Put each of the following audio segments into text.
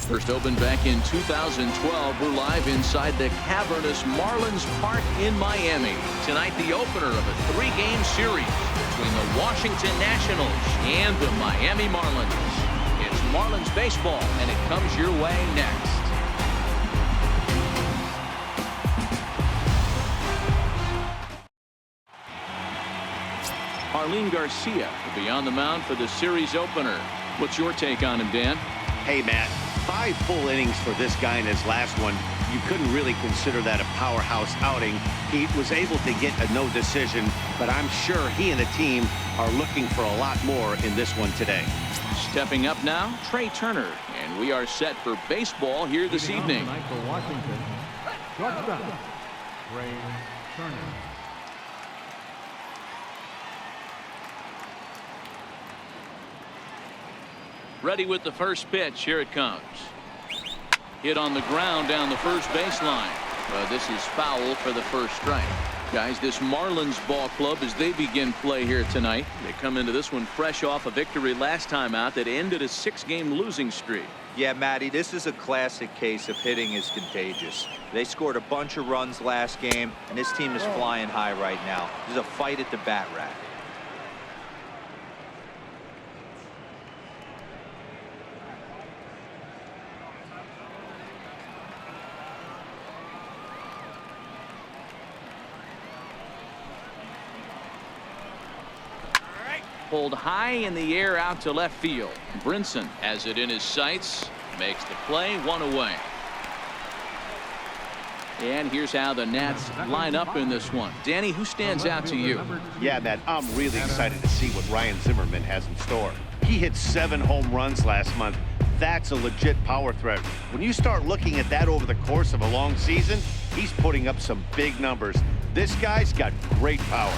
First opened back in 2012. We're live inside the cavernous Marlins Park in Miami. Tonight, the opener of a 3-game series between the Washington Nationals and the Miami Marlins. It's Marlins baseball, and it comes your way next. Arlene Garcia will be on the mound for the series opener. What's your take on him, Dan? Hey, Matt, 5 full innings for this guy in his last one. You couldn't really consider that a powerhouse outing. He was able to get a no decision, but I'm sure he and the team are looking for a lot more in this one today. Stepping up now, Trey Turner, and we are set for baseball here this evening. For Washington, shortstop, Trey Turner. Ready with the first pitch. Here it comes. Hit on the ground down the first baseline. This is foul for the first strike. Guys, this Marlins ball club, as they begin play here tonight, they come into this one fresh off a victory last time out that ended a 6-game losing streak. Yeah, Matty, this is a classic case of hitting is contagious. They scored a bunch of runs last game, and this team is flying high right now. There's a fight at the bat rack. Pulled high in the air out to left field. Brinson has it in his sights, makes the play, 1 away. And here's how the Nats line up in this one. Danny, who stands out to you? Yeah, Matt, I'm really excited to see what Ryan Zimmerman has in store. He hit 7 home runs last month. That's a legit power threat. When you start looking at that over the course of a long season, he's putting up some big numbers. This guy's got great power.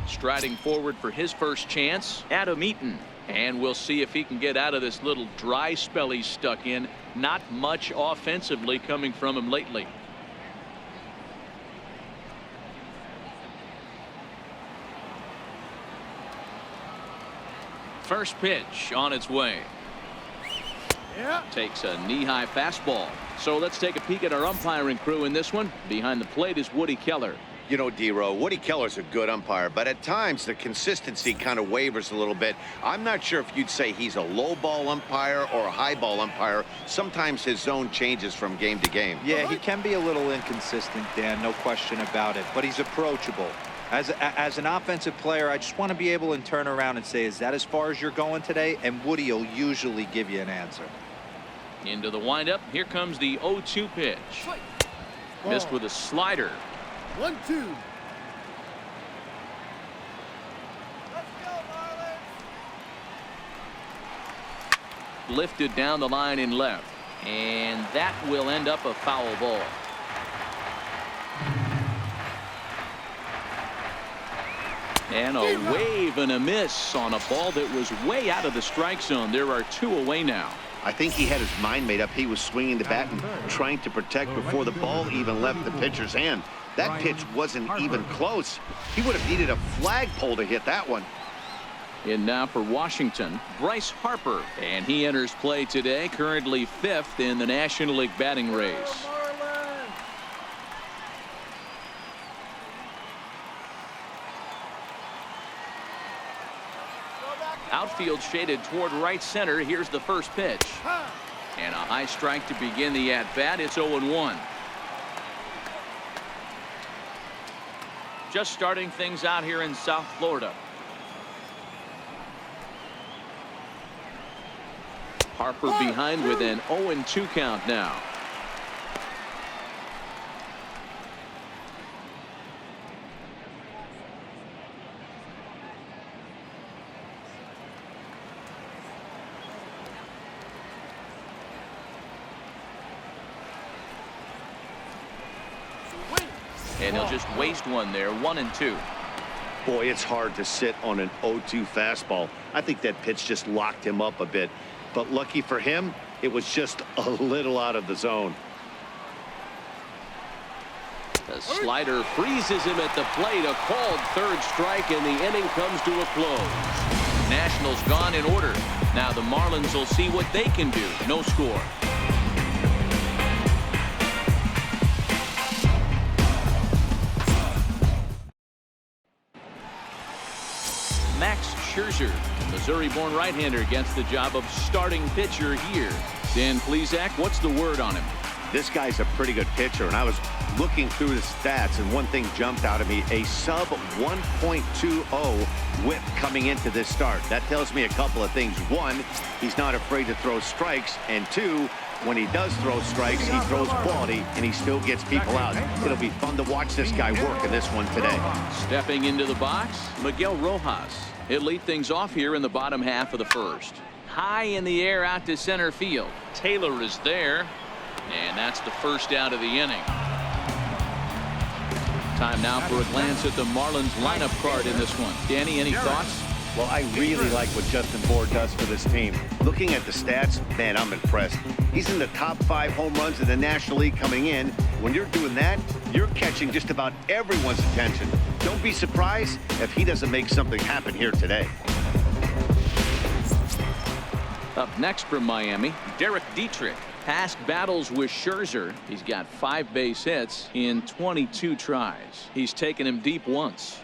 Striding forward for his first chance, Adam Eaton. And we'll see if he can get out of this little dry spell he's stuck in. Not much offensively coming from him lately. First pitch on its way. Takes a knee-high fastball. So let's take a peek at our umpiring crew in this one. Behind the plate is Woody Keller. You know, D-Row, Woody Keller's a good umpire, but at times the consistency kind of wavers a little bit. I'm not sure if you'd say he's a low ball umpire or a high ball umpire. Sometimes his zone changes from game to game. Yeah, he can be a little inconsistent, Dan, no question about it, but he's approachable. As an offensive player, I just want to be able to turn around and say, is that as far as you're going today? And Woody will usually give you an answer. Into the windup. Here comes the 0-2 pitch. Missed with a slider. 1-2. Let's go, Marlins. Lifted down the line in left, and that will end up a foul ball. And a wave and a miss on a ball that was way out of the strike zone. There are 2 away now. I think he had his mind made up. He was swinging the bat and trying to protect before the ball even left the pitcher's hand. That pitch wasn't even close. He would have needed a flagpole to hit that one. And now for Washington, Bryce Harper. And he enters play today, currently 5th in the National League batting race. Outfield shaded toward right center. Here's the first pitch. And a high strike to begin the at-bat. It's 0-1. Just starting things out here in South Florida. Harper behind with an 0-2 count now. And he'll just waste one there. 1-2. Boy, it's hard to sit on an 0-2 fastball. I think that pitch just locked him up a bit. But lucky for him, it was just a little out of the zone. The slider freezes him at the plate. A called 3rd strike, and the inning comes to a close. Nationals gone in order. Now the Marlins will see what they can do. No score. Max Scherzer, Missouri-born right-hander, gets the job of starting pitcher here. Dan Plesac, what's the word on him? This guy's a pretty good pitcher, and I was looking through the stats, and one thing jumped out at me: a sub 1.20 whip coming into this start. That tells me a couple of things. One, he's not afraid to throw strikes, and two, when he does throw strikes, he throws quality, and he still gets people out. It'll be fun to watch this guy work in this one today. Stepping into the box, Miguel Rojas. He'll lead things off here in the bottom half of the first. High in the air out to center field. Taylor is there, and that's the first out of the inning. Time now for a glance at the Marlins lineup card in this one. Danny, any thoughts? Well, I really like what Justin Bour does for this team. Looking at the stats, man, I'm impressed. He's in the top 5 home runs in the National League coming in. When you're doing that, you're catching just about everyone's attention. Don't be surprised if he doesn't make something happen here today. Up next from Miami, Derek Dietrich. Past battles with Scherzer, he's got 5 base hits in 22 tries. He's taken him deep once.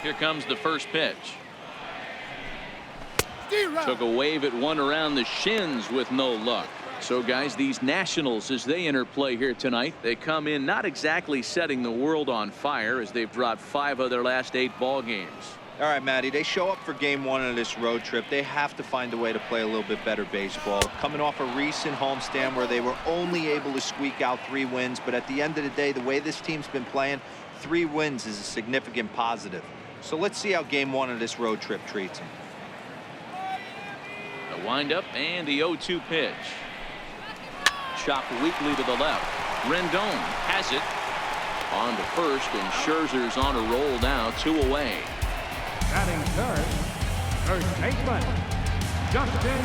Here comes the first pitch. Took a wave at one around the shins with no luck. So guys, these Nationals, as they interplay here tonight, they come in not exactly setting the world on fire, as they've dropped 5 of their last 8 ball games. All right, Matty, they show up for game 1 of this road trip. They have to find a way to play a little bit better baseball. Coming off a recent homestand where they were only able to squeak out 3 wins, but at the end of the day, the way this team's been playing, 3 wins is a significant positive. So let's see how game 1 of this road trip treats them. The windup and the 0-2 pitch. Chopped weakly to the left. Rendon has it on to first, and Scherzer's on a roll now, 2 away. Batting third, first baseman, Justin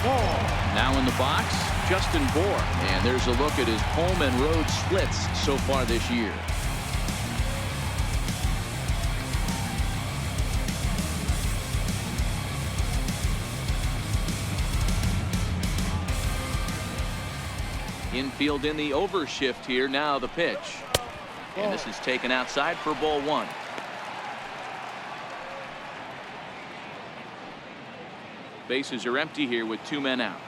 Bour. Now in the box, Justin Bour, and there's a look at his home and road splits so far this year. Infield in the overshift here. Now the pitch, and this is taken outside for ball 1. Bases are empty here with 2 men out.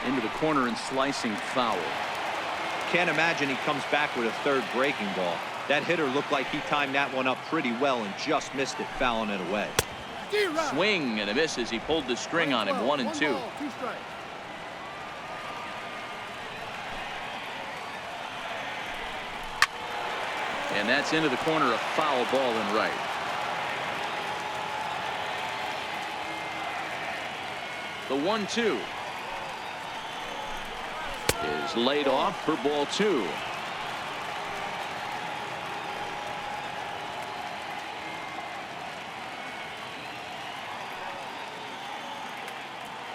Into the corner and slicing foul. Can't imagine he comes back with a 3rd breaking ball. That hitter looked like he timed that one up pretty well and just missed it, fouling it away. Swing and a miss as he pulled the string on him. 1-2. And that's into the corner, a foul ball and right. The 1-2 is laid off for ball 2.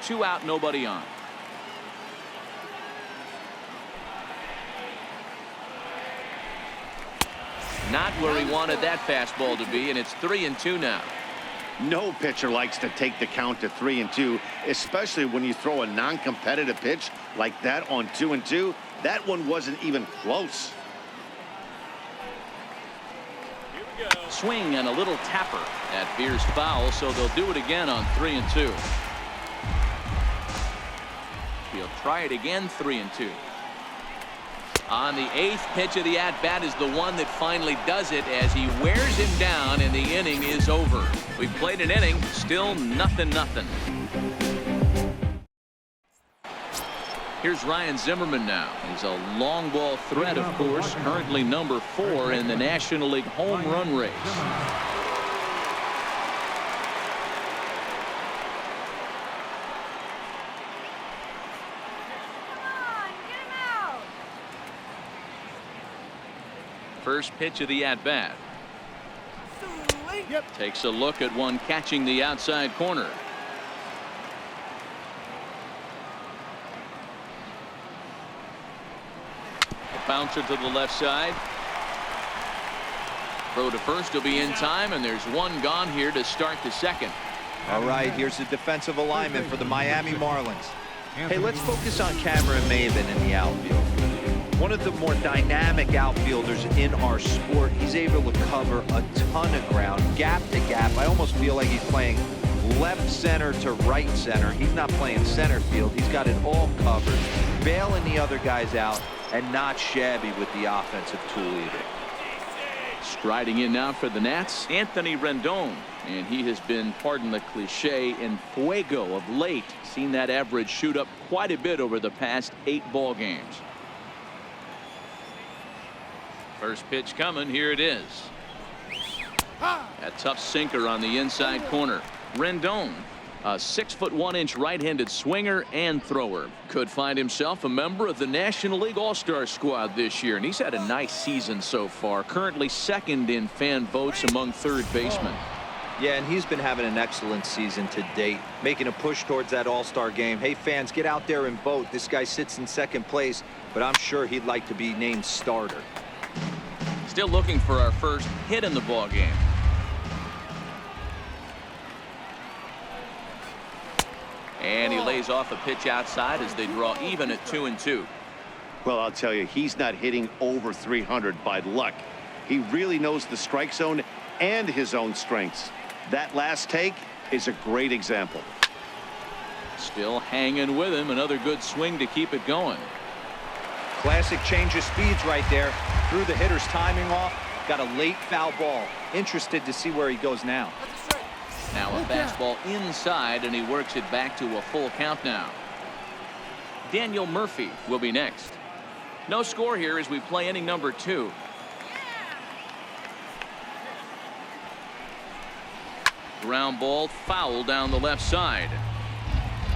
Two out, nobody on. Not where he wanted that fastball to be, and it's 3-2 now. No pitcher likes to take the count to 3-2, especially when you throw a non-competitive pitch like that on 2-2. That one wasn't even close. Swing and a little tapper. That veers foul, so they'll do it again on 3-2. He'll try it again. 3-2. On the 8th pitch of the at-bat is the one that finally does it, as he wears him down, and the inning is over. We've played an inning, still 0-0. Here's Ryan Zimmerman now. He's a long ball threat, of course, currently number 4 in the National League home run race. First pitch of the at-bat. Takes a look at one catching the outside corner. bouncer to the left side. Throw to first will be in time, and there's one gone here to start the second. All right, here's the defensive alignment for the Miami Marlins. Hey, let's focus on Cameron Maven in the outfield. One of the more dynamic outfielders in our sport. He's able to cover a ton of ground, gap to gap. I almost feel like he's playing left center to right center. He's not playing center field. He's got it all covered, bailing the other guys out, and not shabby with the offensive tool either. Striding in now for the Nats, Anthony Rendon. And he has been, pardon the cliche, in fuego of late. Seen that average shoot up quite a bit over the past 8 ball games. First pitch coming. Here it is. A tough sinker on the inside corner. Rendon, a 6'1" right-handed swinger and thrower, could find himself a member of the National League All-Star squad this year, and he's had a nice season so far. Currently second in fan votes among third basemen. Yeah, and he's been having an excellent season to date, making a push towards that All-Star game. Hey, fans, get out there and vote. This guy sits in second place, but I'm sure he'd like to be named starter. Still looking for our first hit in the ball game. And he lays off a pitch outside as they draw even at 2-2. Well, I'll tell you, he's not hitting over 300 by luck. He really knows the strike zone and his own strengths. That last take is a great example. Still hanging with him. Another good swing to keep it going. Classic change of speeds right there. Threw the hitter's timing off. Got a late foul ball. Interested to see where he goes now. Now a fastball inside, and he works it back to a full count now. Daniel Murphy will be next. No score here as we play inning number 2. Ground ball foul down the left side.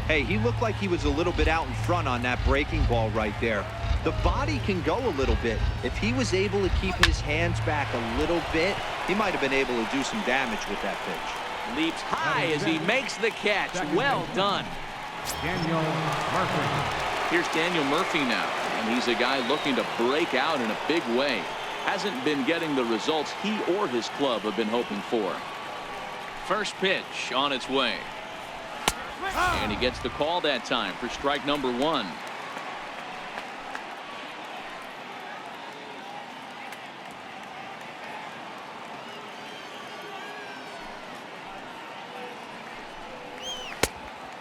Hey, he looked like he was a little bit out in front on that breaking ball right there. The body can go a little bit. If he was able to keep his hands back a little bit, he might have been able to do some damage with that pitch. Leaps high as he makes the catch. Well done. Daniel Murphy. Here's Daniel Murphy now, and he's a guy looking to break out in a big way. Hasn't been getting the results he or his club have been hoping for. First pitch on its way. And he gets the call that time for strike number 1.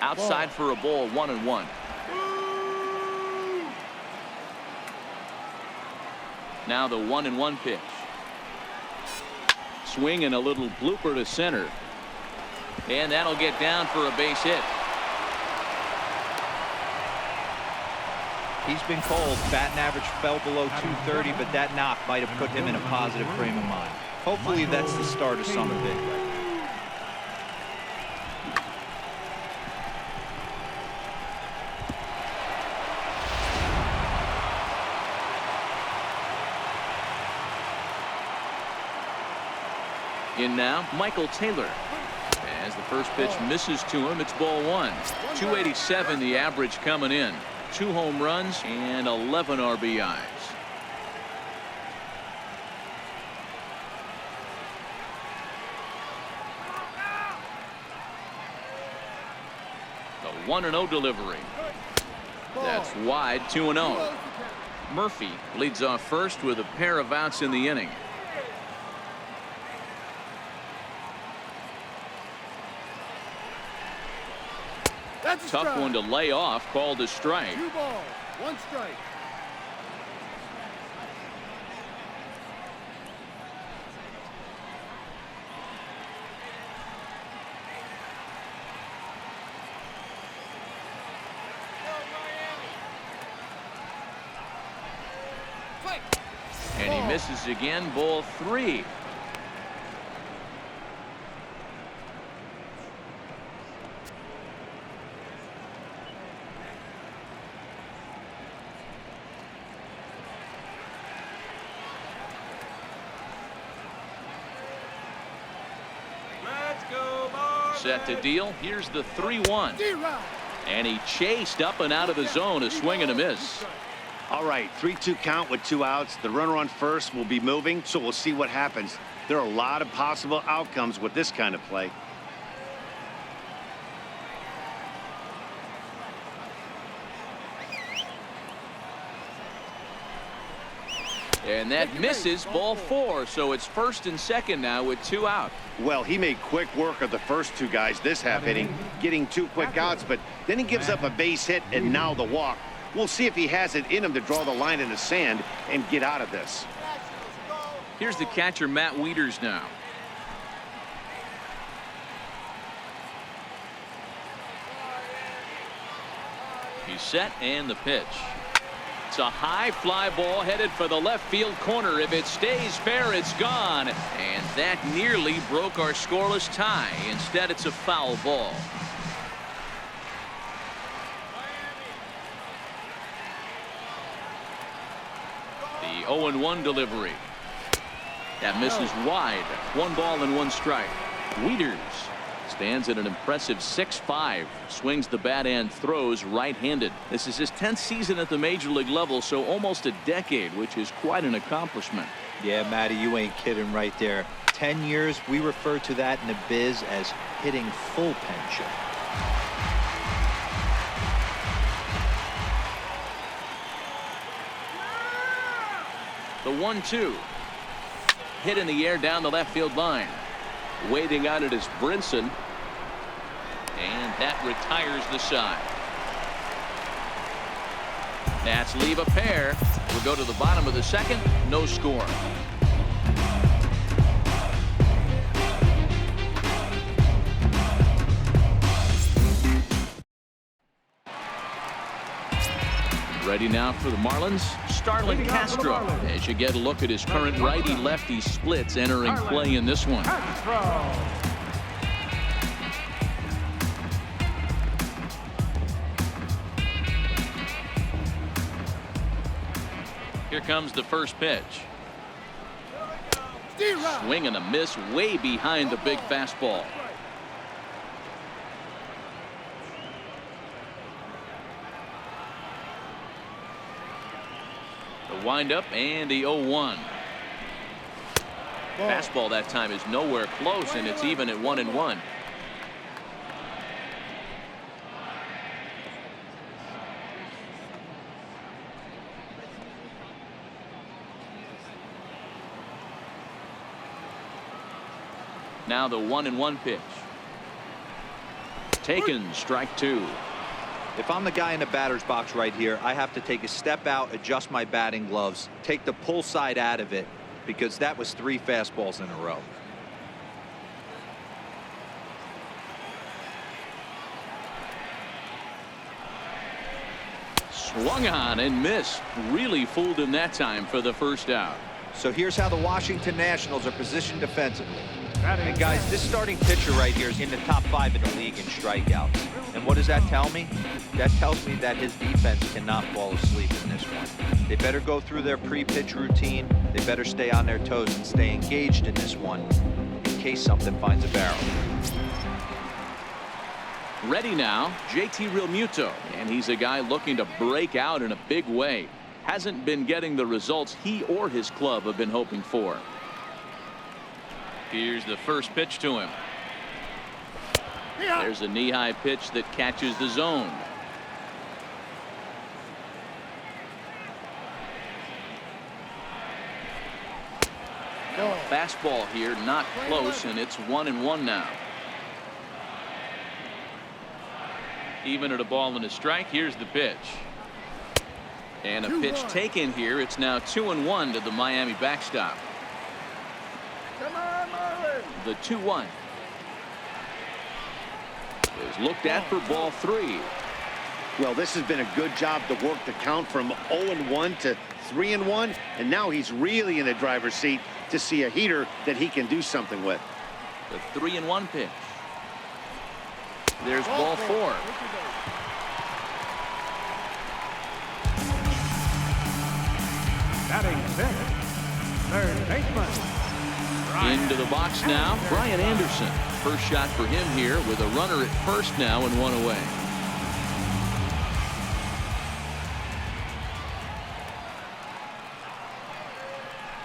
Outside for a ball, 1-1. Now the 1-1 pitch. Swing and a little blooper to center. And that'll get down for a base hit. He's been cold. Batting average fell below 230, but that knock might have put him in a positive frame of mind. Hopefully that's the start of something big. In now, Michael Taylor. As the first pitch misses to him, it's ball 1. 287 the average coming in. 2 home runs and 11 RBIs. The 1-0 delivery. That's wide, 2-0. Murphy leads off first with a pair of outs in the inning. Tough one to lay off, called a strike. 2 balls, 1 strike. And he misses again, ball 3. Set to deal. Here's the 3-1. And he chased up and out of the zone, a swing and a miss. All right, 3-2 count with 2 outs. The runner on first will be moving, so we'll see what happens. There are a lot of possible outcomes with this kind of play. And that misses, ball 4, so it's first and second now with 2 out. Well, he made quick work of the first 2 guys this half inning, getting 2 quick outs, but then he gives up a base hit and now the walk. We'll see if he has it in him to draw the line in the sand and get out of this. Here's the catcher, Matt Wieters, now. He's set, and the pitch. It's a high fly ball headed for the left field corner. If it stays fair, it's gone. And that nearly broke our scoreless tie. Instead, it's a foul ball. The 0-1 delivery. That misses wide. 1 ball and 1 strike. Wieters stands at an impressive 6'5", swings the bat and throws right-handed. This is his 10th season at the major league level, so almost a decade, which is quite an accomplishment. Yeah, Matty, you ain't kidding right there. 10 years, we refer to that in the biz as hitting full pension. The 1-2. Hit in the air down the left field line. Waiting on it is Brinson. And that retires the side. Nats leave a pair. We'll go to the bottom of the second. No score. Ready now for the Marlins, Starlin Castro. As you get a look at his current righty-lefty splits entering play in this one. Here comes the first pitch. Swing and a miss way behind the big fastball. The windup and the 0-1. Fastball that time is nowhere close, and it's even at 1-1. Now the 1-1 pitch. Taken, strike 2. If I'm the guy in the batter's box right here, I have to take a step out, adjust my batting gloves, take the pull side out of it, because that was 3 fastballs in a row. Swung on and missed. Really fooled him that time for the first out. So here's how the Washington Nationals are positioned defensively. And guys, this starting pitcher right here is in the top 5 in the league in strikeouts. And what does that tell me? That tells me that his defense cannot fall asleep in this one. They better go through their pre-pitch routine. They better stay on their toes and stay engaged in this one in case something finds a barrel. Ready now, JT Realmuto. And he's a guy looking to break out in a big way. Hasn't been getting the results he or his club have been hoping for. Here's the first pitch to him. There's a knee-high pitch that catches the zone. Now a fastball here, not close, and it's 1-1 now. Even at a ball and a strike. Here's the pitch. And a pitch taken here. It's now 2-1 to the Miami backstop. The 2-1 is looked at for ball 3. Well, this has been a good job to work the count from 0-1 to 3-1, and now he's really in the driver's seat to see a heater that he can do something with. The 3-1 pitch. There's ball 4. Batting 6th, third baseman. Into the box now, Brian Anderson. First shot for him here with a runner at first now and 1 away.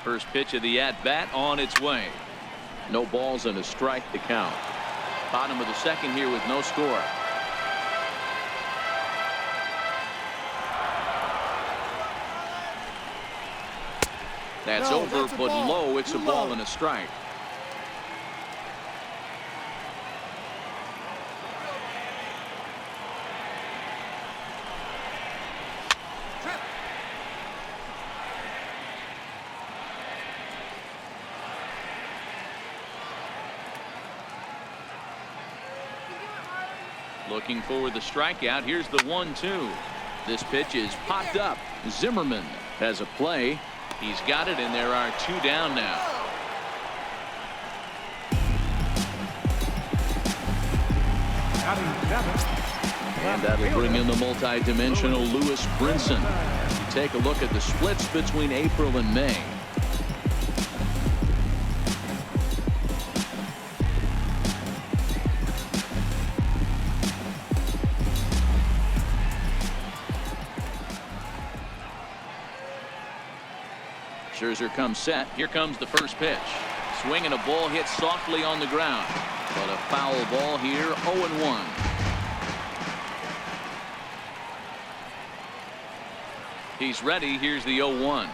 First pitch of the at-bat on its way. No balls and a strike to count. Bottom of the second here with no score. That's over, but low. It's a ball and a strike. Looking for the strikeout. Here's the 1-2. This pitch is popped up. Zimmerman has a play. He's got it, and there are 2 down now. And that'll bring in the multi-dimensional Lewis Brinson. You take a look at the splits between April and May. Scherzer comes set. Here comes the first pitch. Swing and a ball hit softly on the ground. But a foul ball here, 0-1. He's ready. Here's the 0-1.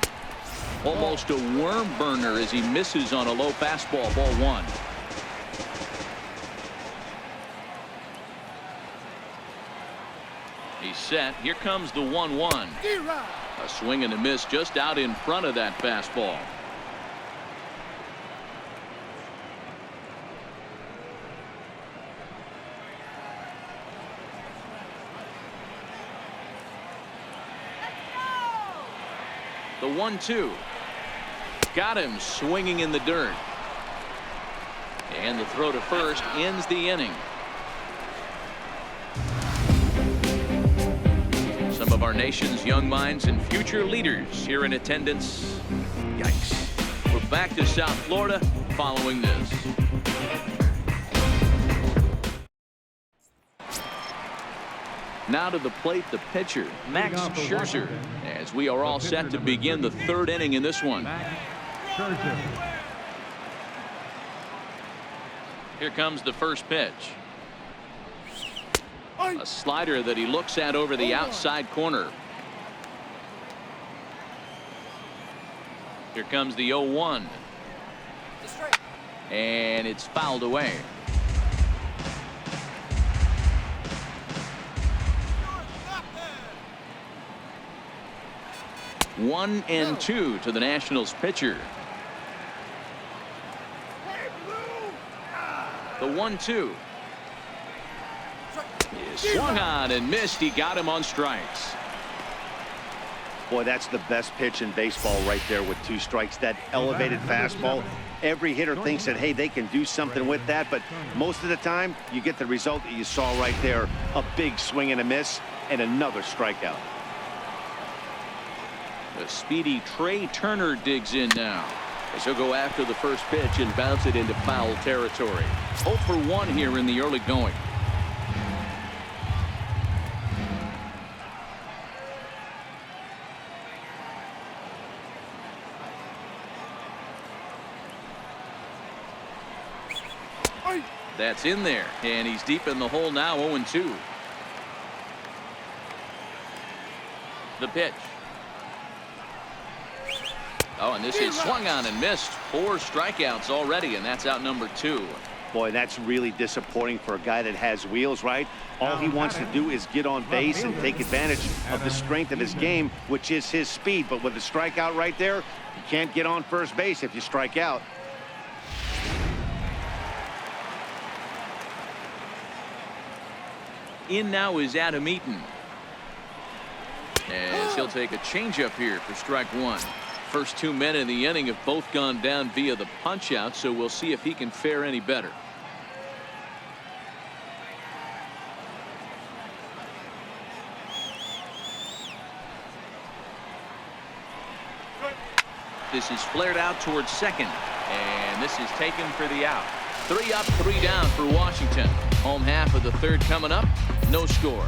Almost a worm burner as he misses on a low fastball. Ball 1. He's set. Here comes the 1-1. A swing and a miss just out in front of that fastball. The 1-2. Got him swinging in the dirt. And the throw to first ends the inning. Some of our nation's young minds and future leaders here in attendance. Yikes. We're back to South Florida following this. Now to the plate, the pitcher, Max Scherzer, as we are all set to begin the 3rd inning in this one. Here comes the first pitch. A slider that he looks at over the outside corner. Here comes the 0-1. And it's fouled away. One and 2 to the Nationals pitcher. The 1-2. Swung on and missed. He got him on strikes. Boy, that's the best pitch in baseball right there with 2 strikes. That elevated fastball. Every hitter thinks that, hey, they can do something with that, but most of the time you get the result that you saw right there. A big swing and a miss and another strikeout. The speedy Trey Turner digs in now as he'll go after the first pitch and bounce it into foul territory. 0 for 1 here in the early going. That's in there, and he's deep in the hole now. 0-2. The pitch. Oh, and this is swung on and missed. 4 strikeouts already, and that's out number 2. Boy, that's really disappointing for a guy that has wheels, right? All he wants to do is get on base and take advantage of the strength of his game, which is his speed. But with the strikeout right there, you can't get on first base if you strike out. In now is Adam Eaton. And he'll take a changeup here for strike 1. First 2 men in the inning have both gone down via the punch out, so we'll see if he can fare any better. This is flared out towards second, and this is taken for the out. 3 up, 3 down for Washington. Home half of the 3rd coming up. No score.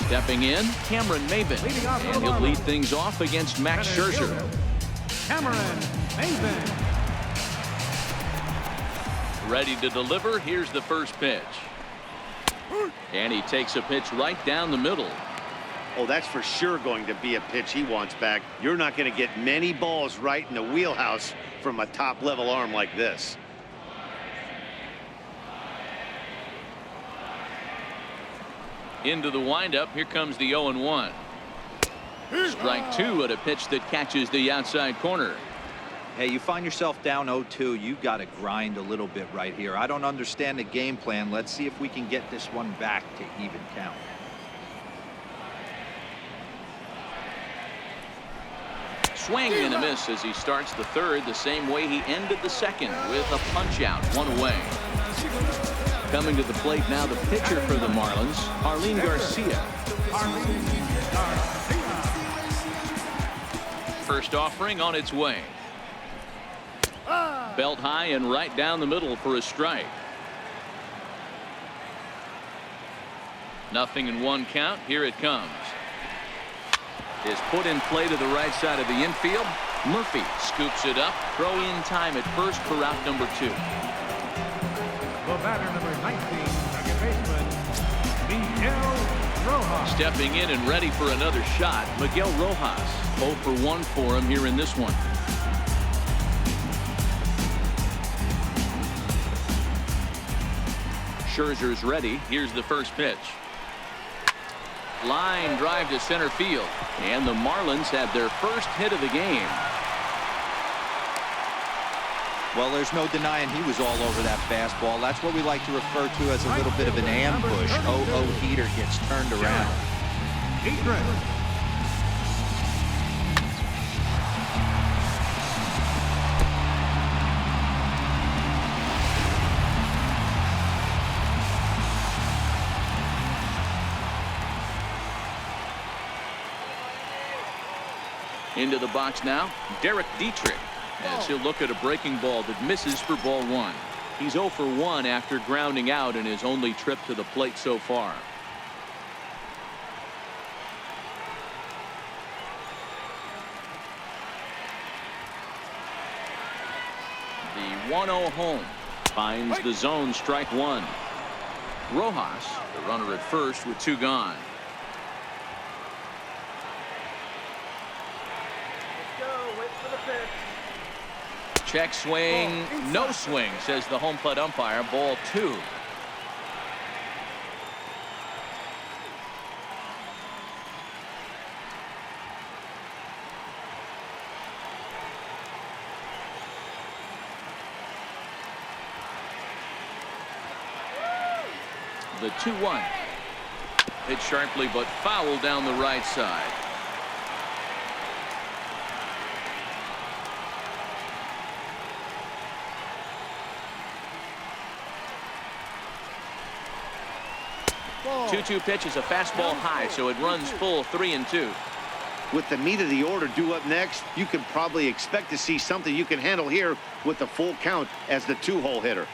Stepping in, Cameron Maven. And he'll lead things off against Max Scherzer. Cameron Maven. Ready to deliver. Here's the first pitch. And he takes a pitch right down the middle. Oh, that's for sure going to be a pitch he wants back. You're not going to get many balls right in the wheelhouse from a top-level arm like this. Into the windup. Here comes the 0-1. Strike two at a pitch that catches the outside corner. Hey, you find yourself down 0-2. You've got to grind a little bit right here. I don't understand the game plan. Let's see if we can get this one back to even count. Swing and a miss as he starts the third the same way he ended the second with a punch out, one away. Coming to the plate now, the pitcher for the Marlins, Arlene Garcia. First offering on its way. Belt high and right down the middle for a strike. 0-1 count. Here it comes. Is put in play to the right side of the infield. Murphy scoops it up. Throw in time at first for out number 2. The batter, number 19, second baseman, Miguel Rojas. Stepping in and ready for another shot, Miguel Rojas. 0 for 1 for him here in this one. Scherzer's ready. Here's the first pitch. Line drive to center field. And the Marlins have their first hit of the game. Well, there's no denying he was all over that fastball. That's what we like to refer to as a little bit of an ambush. 0-0 heater gets turned around. Into the box now, Derek Dietrich, as he'll look at a breaking ball that misses for ball 1. He's 0 for 1 after grounding out in his only trip to the plate so far. The 1-0 home finds the zone, strike 1. Rojas, the runner at first with 2 gone. Check swing, no swing, says the home plate umpire. Ball 2. The 2-1. Hit sharply but foul down the right side. Ball. 2-2 pitch is a fastball high, so it runs full 3-2. With the meat of the order due up next, you can probably expect to see something you can handle here with the full count as the 2-hole hitter.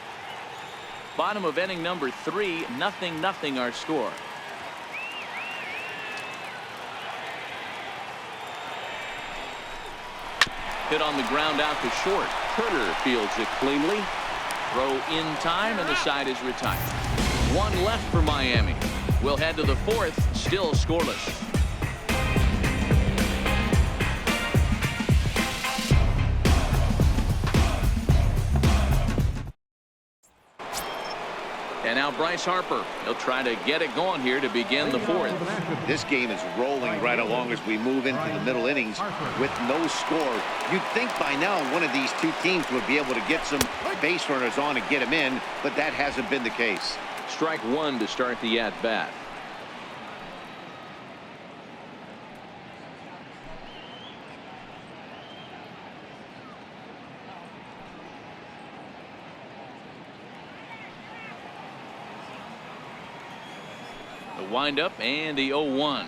Bottom of inning number 3, 0-0 our score. Hit on the ground out to short. Herter fields it cleanly. Throw in time, and the side is retired. 1 left for Miami. We'll head to the 4th, still scoreless. And now Bryce Harper. He'll try to get it going here to begin the 4th. This game is rolling right along as we move into the middle innings with no score. You'd think by now one of these two teams would be able to get some base runners on and get them in, but that hasn't been the case. Strike 1 to start the at-bat. The windup and the 0-1.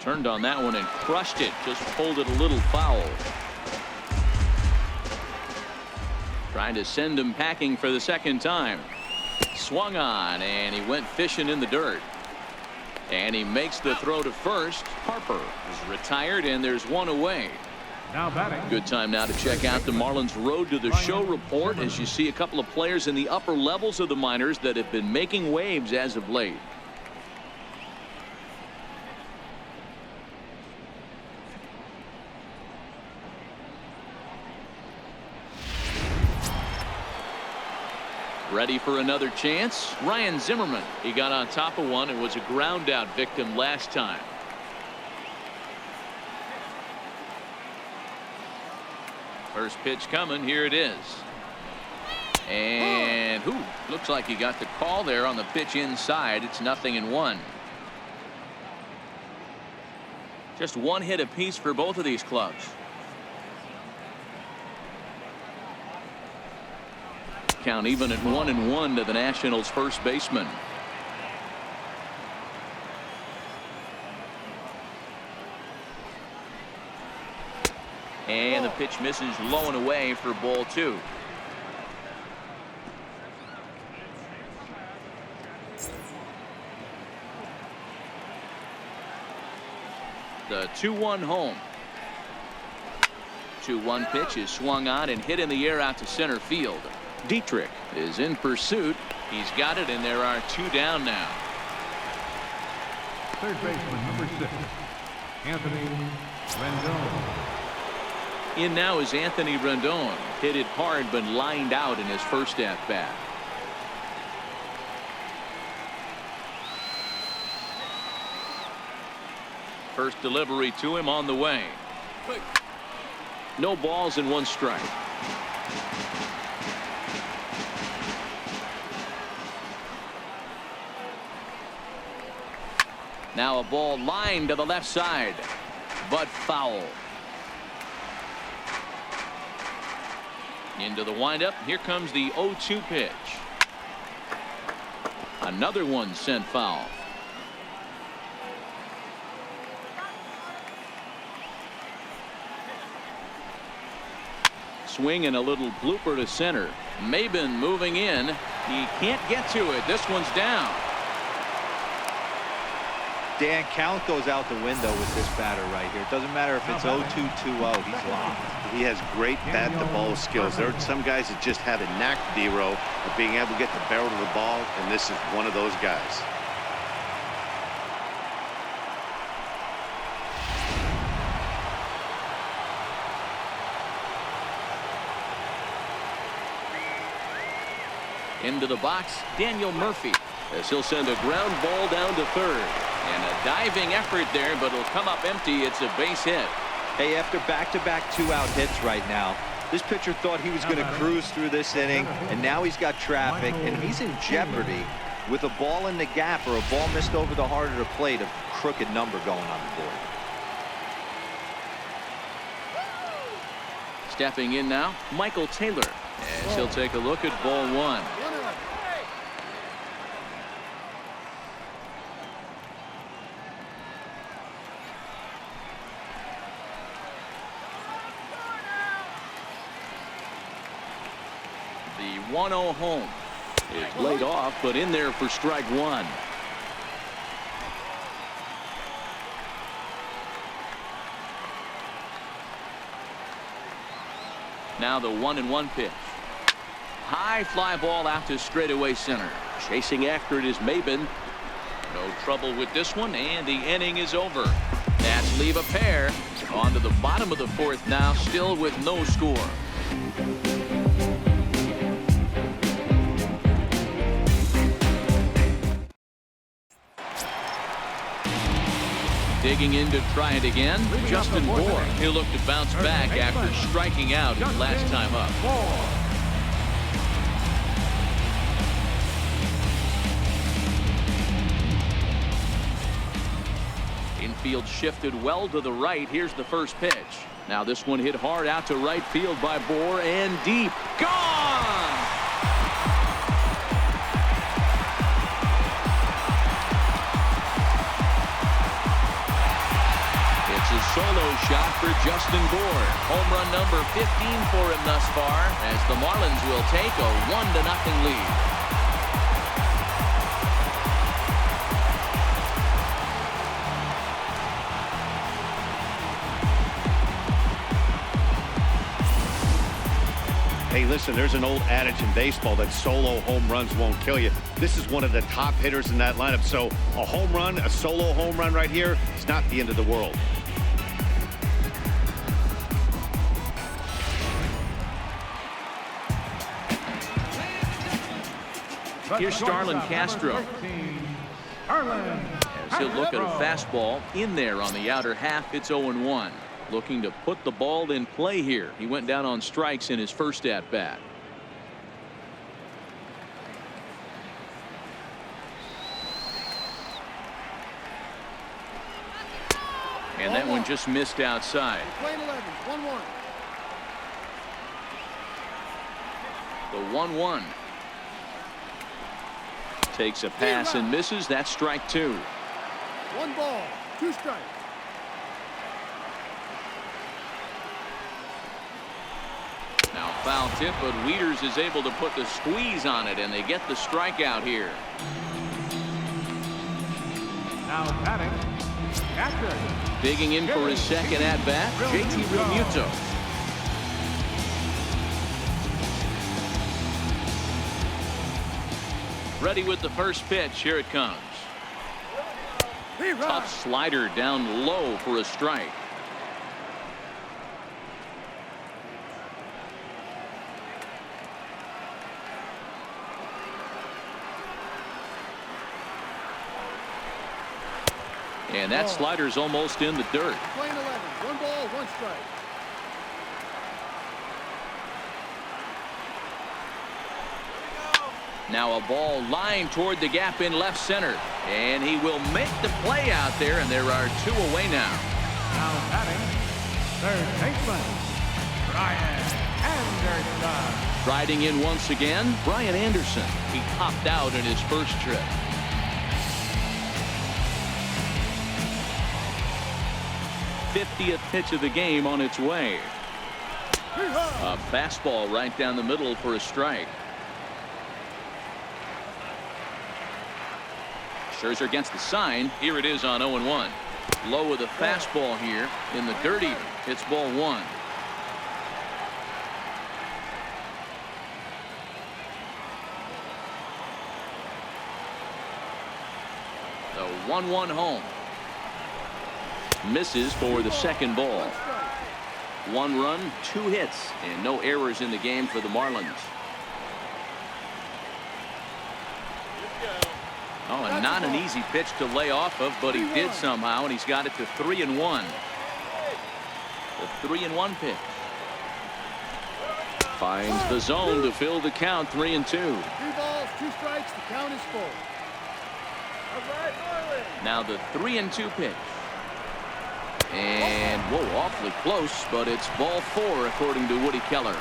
Turned on that one and crushed it. Just pulled it a little foul. Trying to send him packing for the second time. Swung on and he went fishing in the dirt. And he makes the throw to first. Harper is retired, and there's one away. Now batting. Good time now to check out the Marlins Road to the Show report as you see a couple of players in the upper levels of the minors that have been making waves as of late. Ready for another chance. Ryan Zimmerman. He got on top of one and was a ground out victim last time. First pitch coming. Here it is. And looks like he got the call there on the pitch inside. It's 0-1. Just one hit apiece for both of these clubs. Count even at 1-1 to the Nationals first baseman. And the pitch misses low and away for ball 2. The 2-1 home. 2-1 pitch is swung on and hit in the air out to center field. Dietrich is in pursuit. He's got it, and there are 2 down now. Third baseman, number 6, Anthony Rendon. In now is Anthony Rendon. Hit it hard, but lined out in his first at bat. First delivery to him on the way. No balls and 1 strike. Now a ball lined to the left side, but foul. Into the windup. Here comes the 0-2 pitch. Another one sent foul. Swing and a little blooper to center. Maben moving in. He can't get to it. This one's down. Dan, count goes out the window with this batter right here. It doesn't matter if it's 0-2, 2-0. He's locked. He has great bat-to-ball skills. There are some guys that just have a knack, D-Row, of being able to get the barrel of the ball, and this is one of those guys. Into the box, Daniel Murphy, as he'll send a ground ball down to third. And a diving effort there, but it'll come up empty. It's a base hit. Hey, after back-to-back 2-out hits right now, this pitcher thought he was going to cruise through this inning, and now he's got traffic, and he's in jeopardy with a ball in the gap or a ball missed over the heart of the plate, a crooked number going on the board. Stepping in now, Michael Taylor, as he'll take a look at ball 1. The 1-0 home is laid off, but in there for strike 1. Now the 1-1 pitch. High fly ball out to straightaway center. Chasing after it is Maben. No trouble with this one, and the inning is over. Nats leave a pair. On to the bottom of the 4th now, still with no score. Digging in to try it again, Justin Bour. He'll look to bounce back after striking out his last time up. Infield shifted well to the right. Here's the first pitch. Now this one hit hard out to right field by Bour and deep. Gone! It's a solo shot for Justin Bour. Home run number 15 for him thus far, as the Marlins will take a 1-0 lead. Hey, listen, there's an old adage in baseball that solo home runs won't kill you. This is one of the top hitters in that lineup. So a home run, a solo home run right here, is not the end of the world. Here's Starlin Castro. As he'll look at a fastball in there on the outer half. It's 0-1. Looking to put the ball in play here. He went down on strikes in his first at bat. And that one just missed outside. Lane 11, 1-1. The 1-1. Takes a pass and misses. That's strike 2. 1 ball, 2 strikes. Now foul tip, but Wieters is able to put the squeeze on it, and they get the strikeout here. Now batting, catcher. Digging in for his second at bat, JT Realmuto. Ready with the first pitch. Here it comes. Tough slider down low for a strike. And that slider's almost in the dirt. Lane 11, 1 ball, 1 strike. Now a ball lined toward the gap in left center, and he will make the play out there, and there are 2 away now. Now batting, third baseman, Brian Anderson. Riding in once again, Brian Anderson. He topped out in his first trip. '50th pitch of the game on its way. A fastball right down the middle for a strike. Scherzer against the sign. Here it is on 0-1. Low with a fastball here in the dirt even. It's ball 1. The 1-1 home. Misses for the second ball. 1 run, 2 hits, and no errors in the game for the Marlins. Oh, and not an easy pitch to lay off of, but he did somehow, and he's got it to 3-1. The 3-1 pitch. Finds the zone to fill the count. 3-2. 3 balls, 2 strikes. The count is full. Now the 3-2 pitch. And whoa, awfully close, but it's ball 4 according to Woody Keller.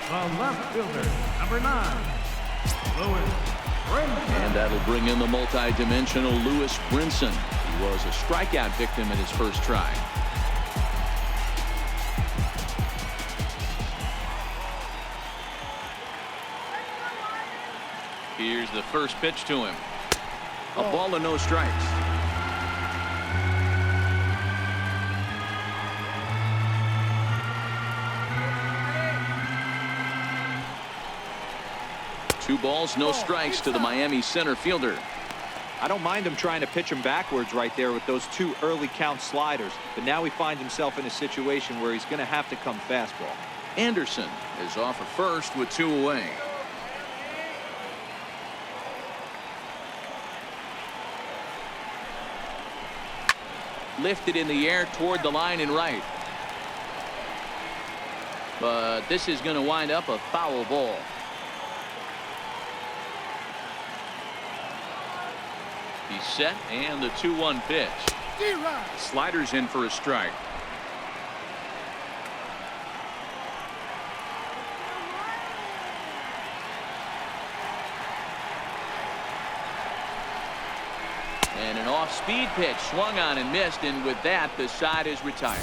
The left fielder, number 9, Lewis Brinson. And that'll bring in the multi-dimensional Lewis Brinson. He was a strikeout victim in his first try. Here's the first pitch to him. A ball and no strikes. Two balls, no strikes to the Miami center fielder. I don't mind him trying to pitch him backwards right there with those 2 early count sliders, but now he finds himself in a situation where he's going to have to come fastball. Anderson is off at first with 2 away. Lifted in the air toward the line and right. But this is going to wind up a foul ball. He's set, and the 2-1 pitch. Sliders in for a strike. And an off-speed pitch swung on and missed, and with that the side is retired.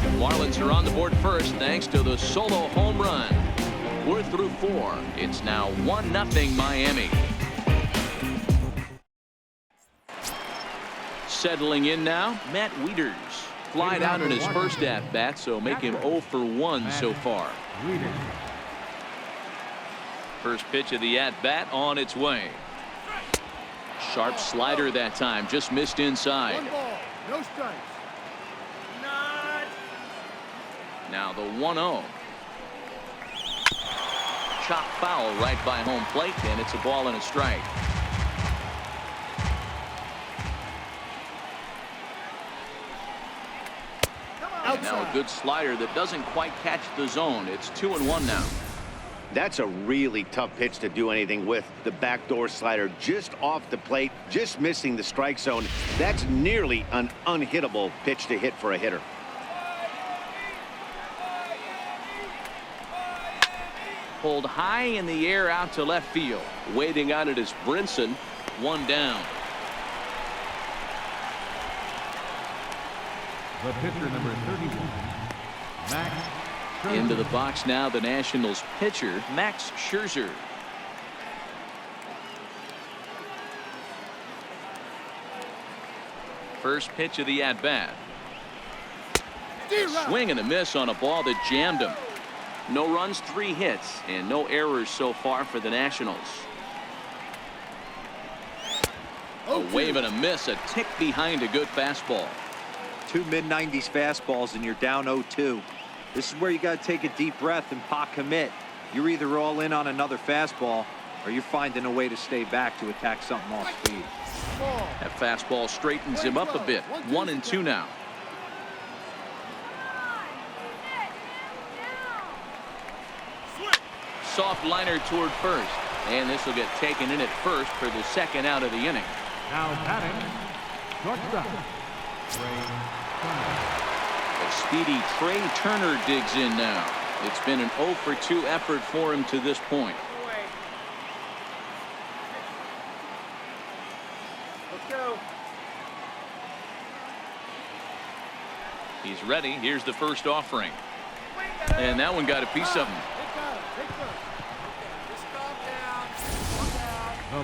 The Marlins are on the board first thanks to the solo home run. We're through 4. It's now 1-0 Miami. Settling in now, Matt Wieters. flied out in his first at-bat, so make him 0 for 1 so far. First pitch of the at-bat on its way. Sharp slider that time, just missed inside. 1 ball, no strikes. Now the 1-0. Chop foul right by home plate, and it's a ball and a strike. And now a good slider that doesn't quite catch the zone. It's 2-1 now. That's a really tough pitch to do anything with. The backdoor slider just off the plate, just missing the strike zone. That's nearly an unhittable pitch to hit for a hitter. Pulled high in the air out to left field. Waiting on it is Brinson. 1 down. The pitcher, number 31, Max Scherzer. Into the box now, the Nationals pitcher, Max Scherzer. First pitch of the at-bat. Swing and a miss on a ball that jammed him. No runs, 3 hits, and no errors so far for the Nationals. A wave and a miss, a tick behind a good fastball. 2 mid-90s fastballs and you're down 0-2. This is where you got to take a deep breath and pot commit. You're either all in on another fastball or you're finding a way to stay back to attack something off speed. That fastball straightens him up a bit. 1-2 now. Soft liner toward first, and this will get taken in at first for the 2nd out of the inning. Now batting, shortstop, The speedy Trey Turner digs in now. It's been an 0 for 2 effort for him to this point. Let's go. He's ready. Here's the first offering. And that one got a piece of him.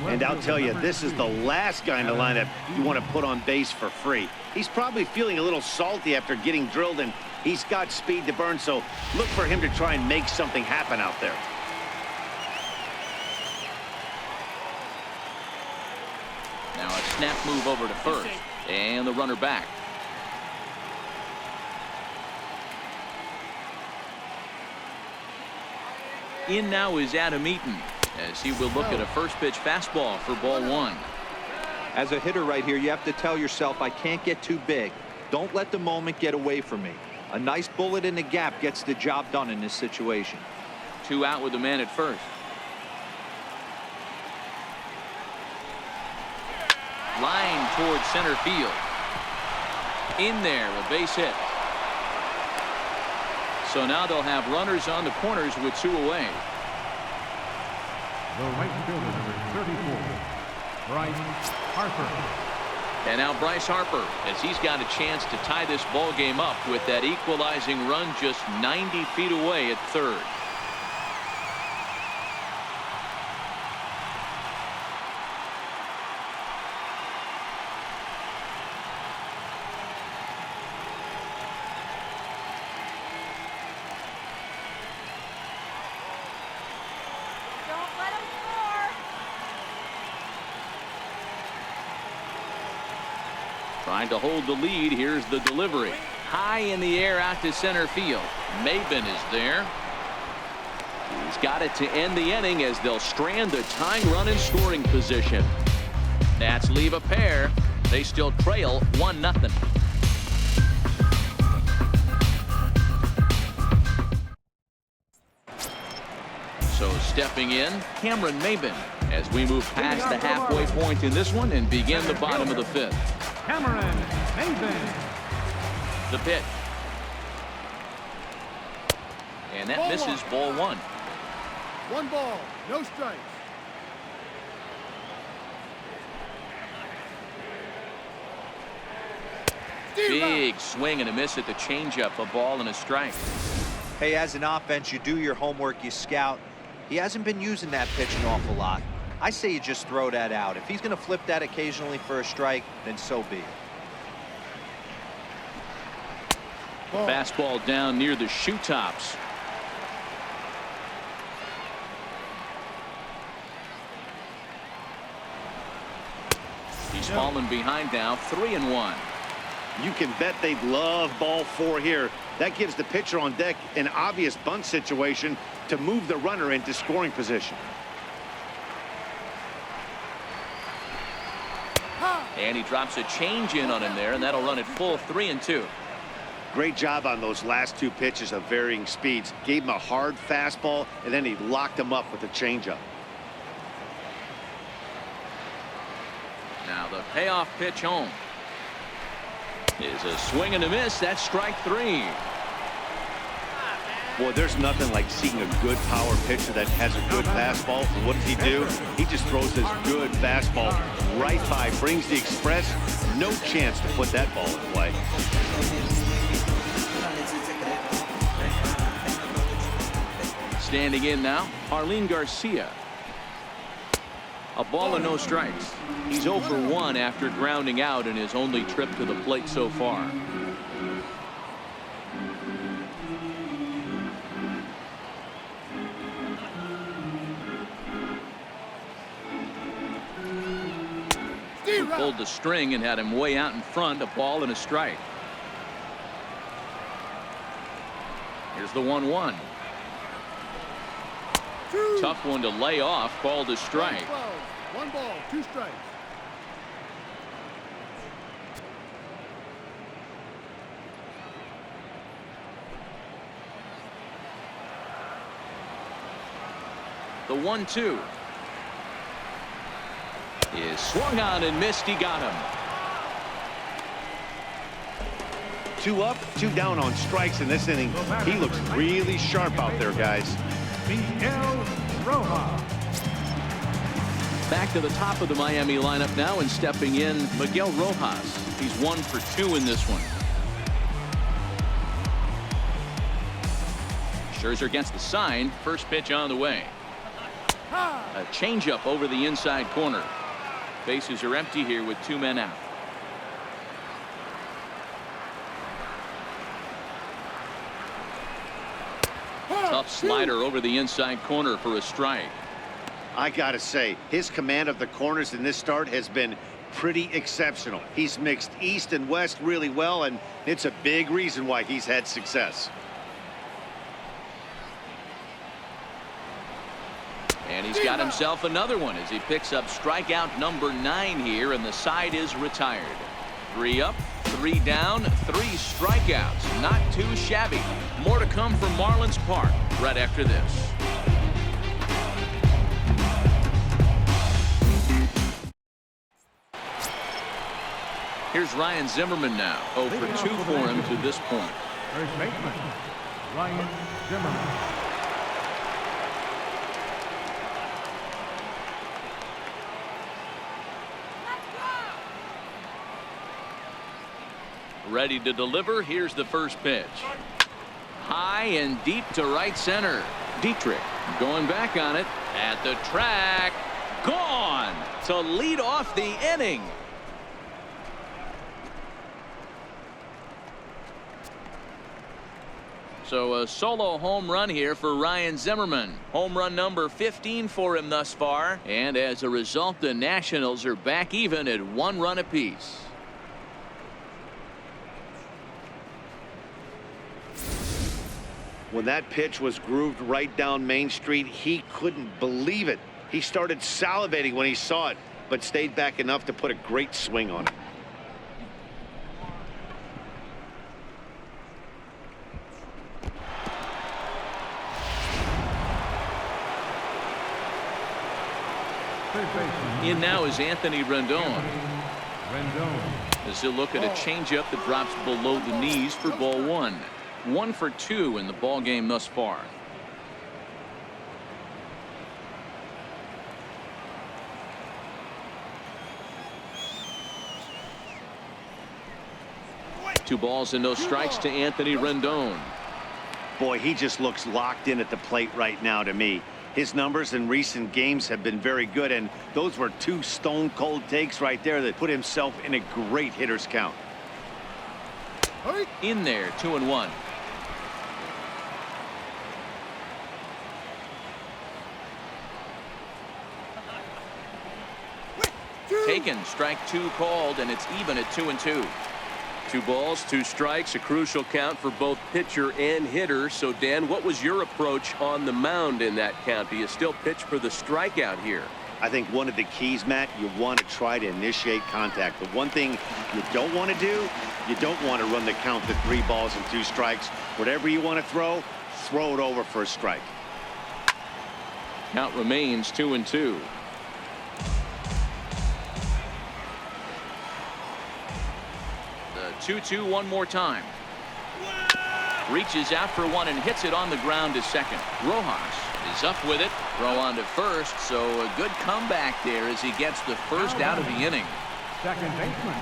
And I'll tell you, this is the last guy in the lineup you want to put on base for free. He's probably feeling a little salty after getting drilled, and he's got speed to burn, so look for him to try and make something happen out there. Now a snap move over to first, and the runner back. In now is Adam Eaton, as he will look at a first pitch fastball for ball 1. As a hitter right here, you have to tell yourself, I can't get too big. Don't let the moment get away from me. A nice bullet in the gap gets the job done in this situation. 2 out with the man at first. Line towards center field. In there, a base hit. So now they'll have runners on the corners with 2 away. the right fielder, number 34, Bryce Harper. And now Bryce Harper, as he's got a chance to tie this ball game up with that equalizing run just 90 feet away at third. Trying to hold the lead. Here's the delivery. High in the air out to center field. Maben is there. He's got it to end the inning as they'll strand the tying run in scoring position. Nats leave a pair. They still trail 1-0. So stepping in, Cameron Maben, as we move past the halfway point in this one and begin the bottom of the fifth. Cameron Maben. The pitch. And that misses ball one. 1 ball, no strikes. Big swing and a miss at the changeup, a ball and a strike. Hey, as an offense, you do your homework, you scout. He hasn't been using that pitch an awful lot. I say you just throw that out. If he's going to flip that occasionally for a strike, then so be it. Fastball down near the shoe tops. He's fallen behind now, 3-1. You can bet they'd love ball 4 here. That gives the pitcher on deck an obvious bunt situation to move the runner into scoring position. And he drops a change in on him there, and that'll run it full 3-2. Great job on those last 2 pitches of varying speeds. Gave him a hard fastball, and then he locked him up with a changeup. Now the payoff pitch home is a swing and a miss. That's strike 3. Boy, there's nothing like seeing a good power pitcher that has a good fastball. What does he do? He just throws his good fastball right by, brings the express. No chance to put that ball in play. Standing in now, Arlene Garcia. A ball and no strikes. He's 0 for 1 after grounding out in his only trip to the plate so far. He pulled the string and had him way out in front. A ball and a strike. Here's the 1-1. Tough one to lay off. Called a strike. 1 ball, 2 strikes. The 1-2 is swung on and missed. He got him. 2 up, 2 down on strikes in this inning. He looks really sharp out there, guys. Miguel Rojas. Back to the top of the Miami lineup now, and stepping in, Miguel Rojas. He's 1 for 2 in this one. Scherzer gets the sign. First pitch on the way. A changeup over the inside corner. Bases are empty here with 2 men out. Tough slider over the inside corner for a strike. I gotta say, his command of the corners in this start has been pretty exceptional. He's mixed east and west really well, and it's a big reason why he's had success. And he's got himself another one as he picks up strikeout number 9 here, and the side is retired. 3 up, 3 down, 3 strikeouts. Not too shabby. More to come from Marlins Park right after this. Here's Ryan Zimmerman now. 0 for 2 for him to this point. First baseman, Ryan Zimmerman. Ready to deliver. Here's the first pitch. High and deep to right center. Dietrich going back on it at the track. Gone to lead off the inning. So a solo home run here for Ryan Zimmerman. Home run number 15 for him thus far. And as a result, the Nationals are back even at 1 run apiece. When that pitch was grooved right down Main Street, he couldn't believe it. He started salivating when he saw it, but stayed back enough to put a great swing on it. In now is Anthony Rendon. Rendon. As he'll look at a changeup that drops below the knees for ball 1. 1 for 2 in the ball game thus far. Two balls and no strikes to Anthony Rendon. Boy, he just looks locked in at the plate right now to me. His numbers in recent games have been very good, and those were 2 stone cold takes right there that put himself in a great hitter's count. Hurry. In there, 2-1. Taken, strike 2 called, and it's even at 2-2. 2 balls, 2 strikes, a crucial count for both pitcher and hitter. So, Dan, what was your approach on the mound in that count? Do you still pitch for the strikeout here? I think one of the keys, Matt, you want to try to initiate contact. The one thing you don't want to do, you don't want to run the count to 3 balls and 2 strikes. Whatever you want to throw it over for a strike. Count remains 2-2. The 2-2 one more time. Reaches out for one and hits it on the ground to second. Rojas is up with it. Throw on to first, so a good comeback there as he gets the first out of the inning. Second baseman,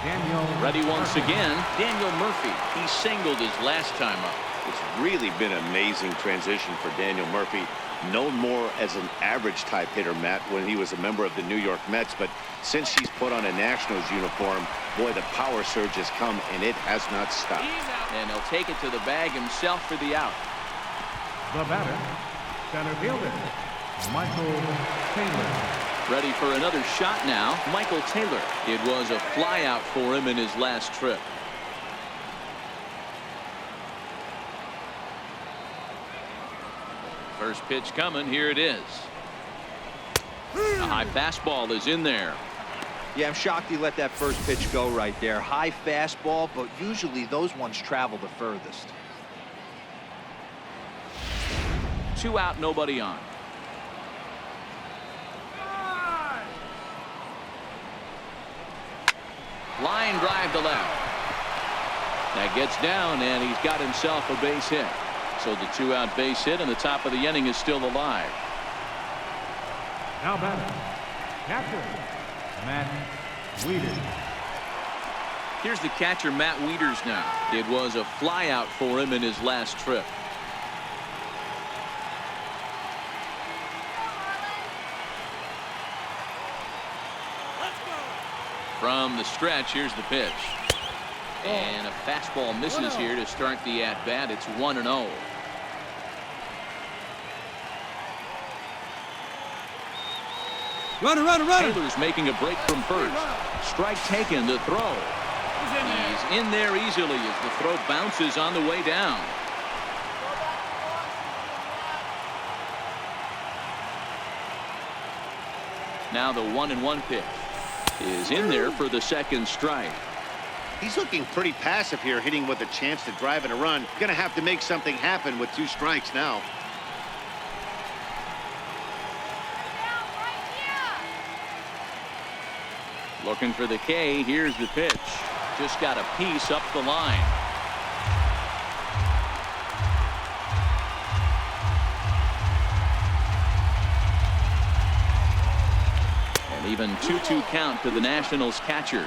Daniel. Ready once again, Daniel Murphy. He singled his last time up. It's really been an amazing transition for Daniel Murphy. Known more as an average type hitter, Matt, when he was a member of the New York Mets. But since he's put on a Nationals uniform, boy, the power surge has come, and it has not stopped. And he'll take it to the bag himself for the out. The batter, center fielder, Michael Taylor. Ready for another shot now, Michael Taylor. It was a flyout for him in his last trip. First pitch coming. Here it is. A high fastball is in there. Yeah, I'm shocked he let that first pitch go right there. High fastball, but usually those ones travel the furthest. 2 out, nobody on. Line drive to left. That gets down, and he's got himself a base hit. So the 2-out base hit, and the top of the inning is still alive. Now batter, catcher, Matt Wieters. Here's the catcher, Matt Wieters now. It was a flyout for him in his last trip. From the stretch, here's the pitch. And a fastball misses here to start the at-bat. It's 1-0. Runner. Taylor's making a break from first. Strike taken, the throw. He's in there easily as the throw bounces on the way down. Now the 1-1 pitch is in there for the second strike. He's looking pretty passive here, hitting with a chance to drive in a run. Going to have to make something happen with 2 strikes now. Looking for the K. Here's the pitch. Just got a piece up the line. And even 2-2 count to the Nationals catcher.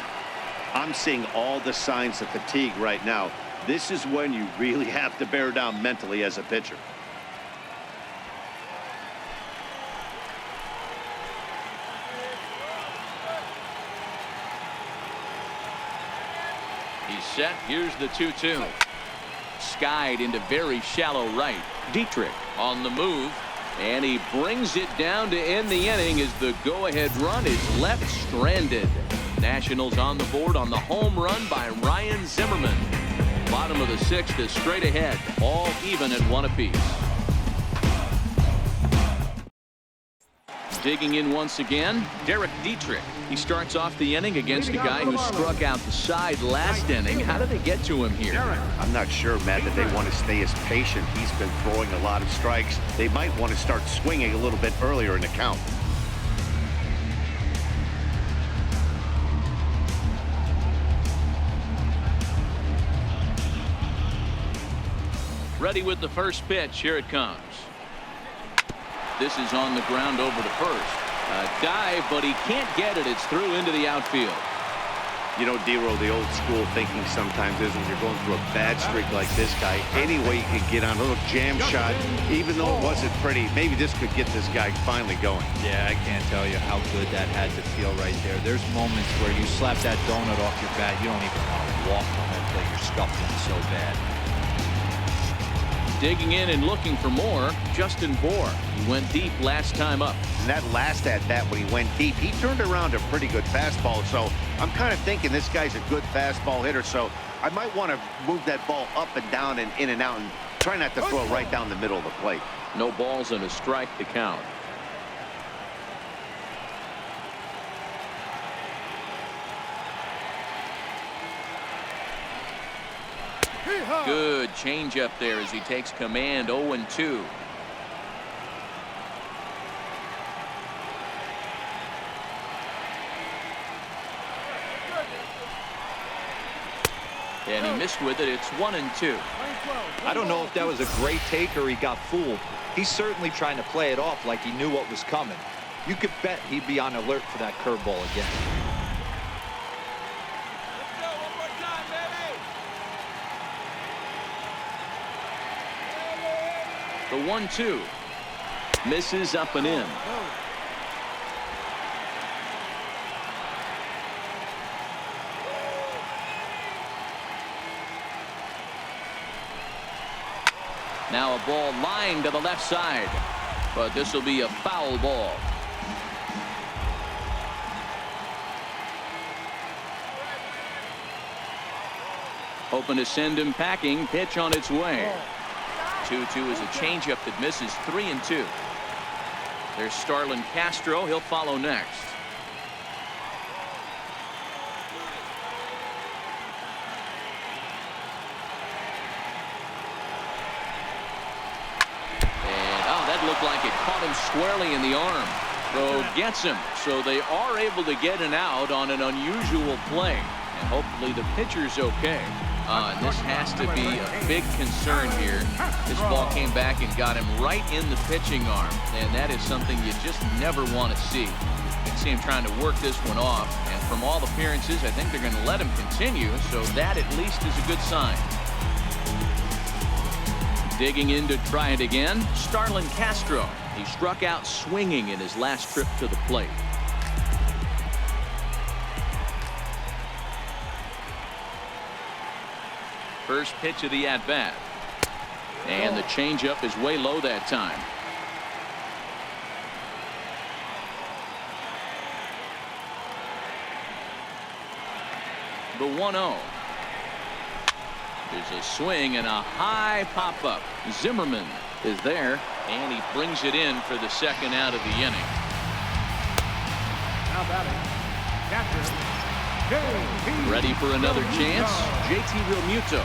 I'm seeing all the signs of fatigue right now. This is when you really have to bear down mentally as a pitcher. He's set. Here's the 2-2. Skied into very shallow right. Dietrich on the move. And he brings it down to end the inning as the go-ahead run is left stranded. Nationals on the board on the home run by Ryan Zimmerman. Bottom of the 6th is straight ahead. All even at 1 apiece. Digging in once again, Derek Dietrich. He starts off the inning against a guy who struck out the side last inning. How did they get to him here? I'm not sure, Matt, that they want to stay as patient. He's been throwing a lot of strikes. They might want to start swinging a little bit earlier in the count. Ready with the first pitch. Here it comes. This is on the ground over to first. A dive, but he can't get it. It's through into the outfield. You know, Dero, the old school thinking sometimes is when you're going through a bad streak like this guy, any way you could get on a little jam shot, even though it wasn't pretty, maybe this could get this guy finally going. Yeah, I can't tell you how good that had to feel right there. There's moments where you slap that donut off your bat, you don't even want to walk on it until you're scuffling so bad. Digging in and looking for more, Justin Bour. He went deep last time up. And that last at-bat when he went deep, he turned around a pretty good fastball. So I'm kind of thinking this guy's a good fastball hitter. So I might want to move that ball up and down and in and out and try not to throw it right down the middle of the plate. No balls and a strike to count. Good changeup there as he takes command. 0-2. And he missed with it. It's 1-2. I don't know if that was a great take or he got fooled. He's certainly trying to play it off like he knew what was coming. You could bet he'd be on alert for that curveball again. The 1-2 misses up and in. Now a ball lined to the left side, but this will be a foul ball. Hoping to send him packing. Pitch on its way. 2-2 is a changeup that misses. 3-2. There's Starlin Castro. He'll follow next. And that looked like it caught him squarely in the arm. So gets him. So they are able to get an out on an unusual play. And hopefully the pitcher's okay. And this has to be a big concern here. This ball came back and got him right in the pitching arm. And that is something you just never want to see. You can see him trying to work this one off. And from all appearances, I think they're going to let him continue. So that at least is a good sign. Digging in to try it again, Starlin Castro. He struck out swinging in his last trip to the plate. First pitch of the at-bat. And the changeup is way low that time. The 1-0. There's a swing and a high pop-up. Zimmerman is there, and he brings it in for the second out of the inning. Now batting, catcher. Ready for another chance? JT Realmuto.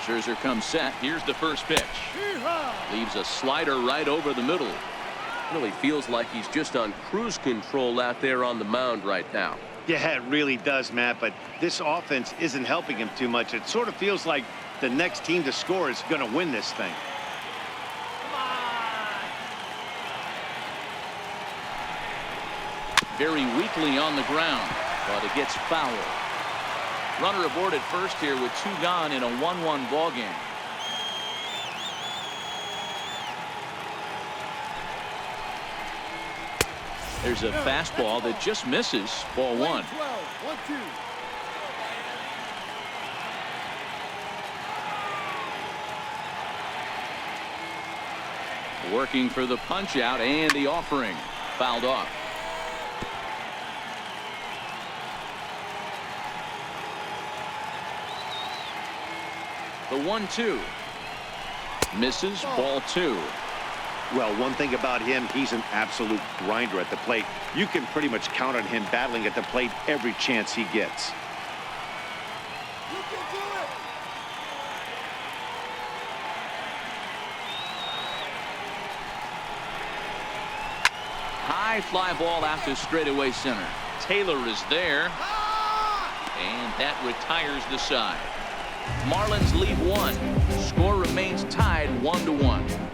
Scherzer comes set. Here's the first pitch. Leaves a slider right over the middle. Really feels like he's just on cruise control out there on the mound right now. Yeah, it really does, Matt, but this offense isn't helping him too much. It sort of feels like the next team to score is going to win this thing. Very weakly on the ground, but it gets foul. Runner aboard at first here with 2 gone in a 1-1 ball game. There's a fastball that just misses. Ball 1. 1-2. Working for the punch out and the offering. Fouled off. The 1-2. Misses. Ball 2. Well, one thing about him, he's an absolute grinder at the plate. You can pretty much count on him battling at the plate every chance he gets. You can do it. High fly ball out to straightaway center. Taylor is there. And that retires the side. Marlins lead 1. Score remains tied 1-1.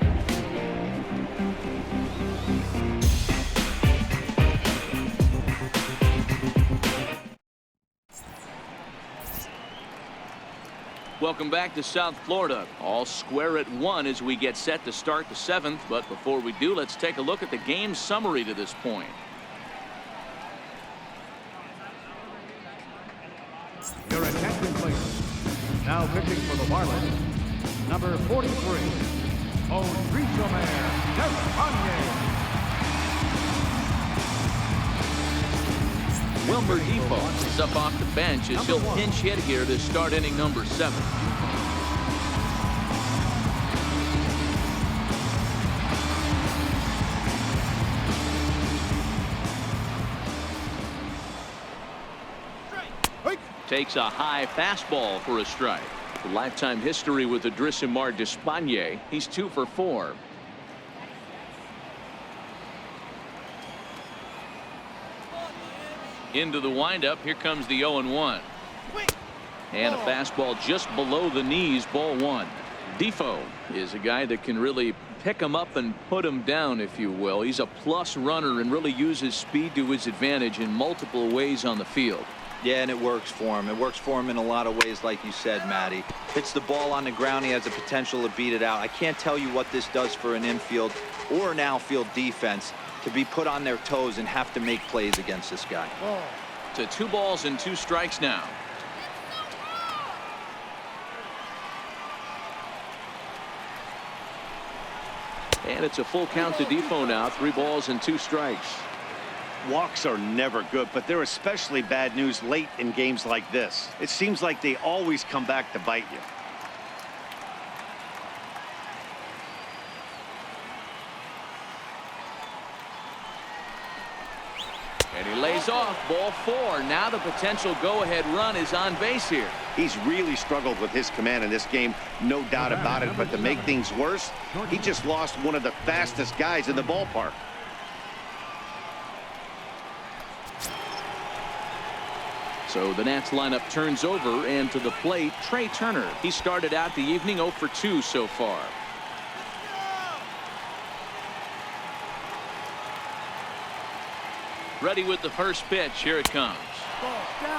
welcome back to South Florida. All square at 1 as we get set to start the 7th. But before we do, let's take a look at the game summary to this point. Your attention, please. Now pitching for the Marlins, number 43, Odrisamer Despaigne. Wilmer Depot is up off the bench as he'll pinch hit here to start inning number 7. Takes a high fastball for a strike. The lifetime history with Odrisamer Despaigne. He's 2 for 4. Into the windup. Here comes the 0-1. And a fastball just below the knees. Ball 1. Defoe is a guy that can really pick him up and put him down, if you will. He's a plus runner and really uses speed to his advantage in multiple ways on the field. Yeah, and it works for him. It works for him in a lot of ways, like you said, Matty. Hits the ball on the ground. He has the potential to beat it out. I can't tell you what this does for an infield or an outfield defense to be put on their toes and have to make plays against this guy. To 2 balls and 2 strikes now. And it's a full count to Defoe now. 3 balls and 2 strikes. Walks are never good, but they're especially bad news late in games like this. It seems like they always come back to bite you. And he lays off. Ball 4. Now the potential go-ahead run is on base here. He's really struggled with his command in this game, no doubt about it. But to make things worse, he just lost one of the fastest guys in the ballpark. So the Nats lineup turns over, and to the plate, Trey Turner. He started out the evening 0 for 2 so far. Ready with the first pitch. Here it comes.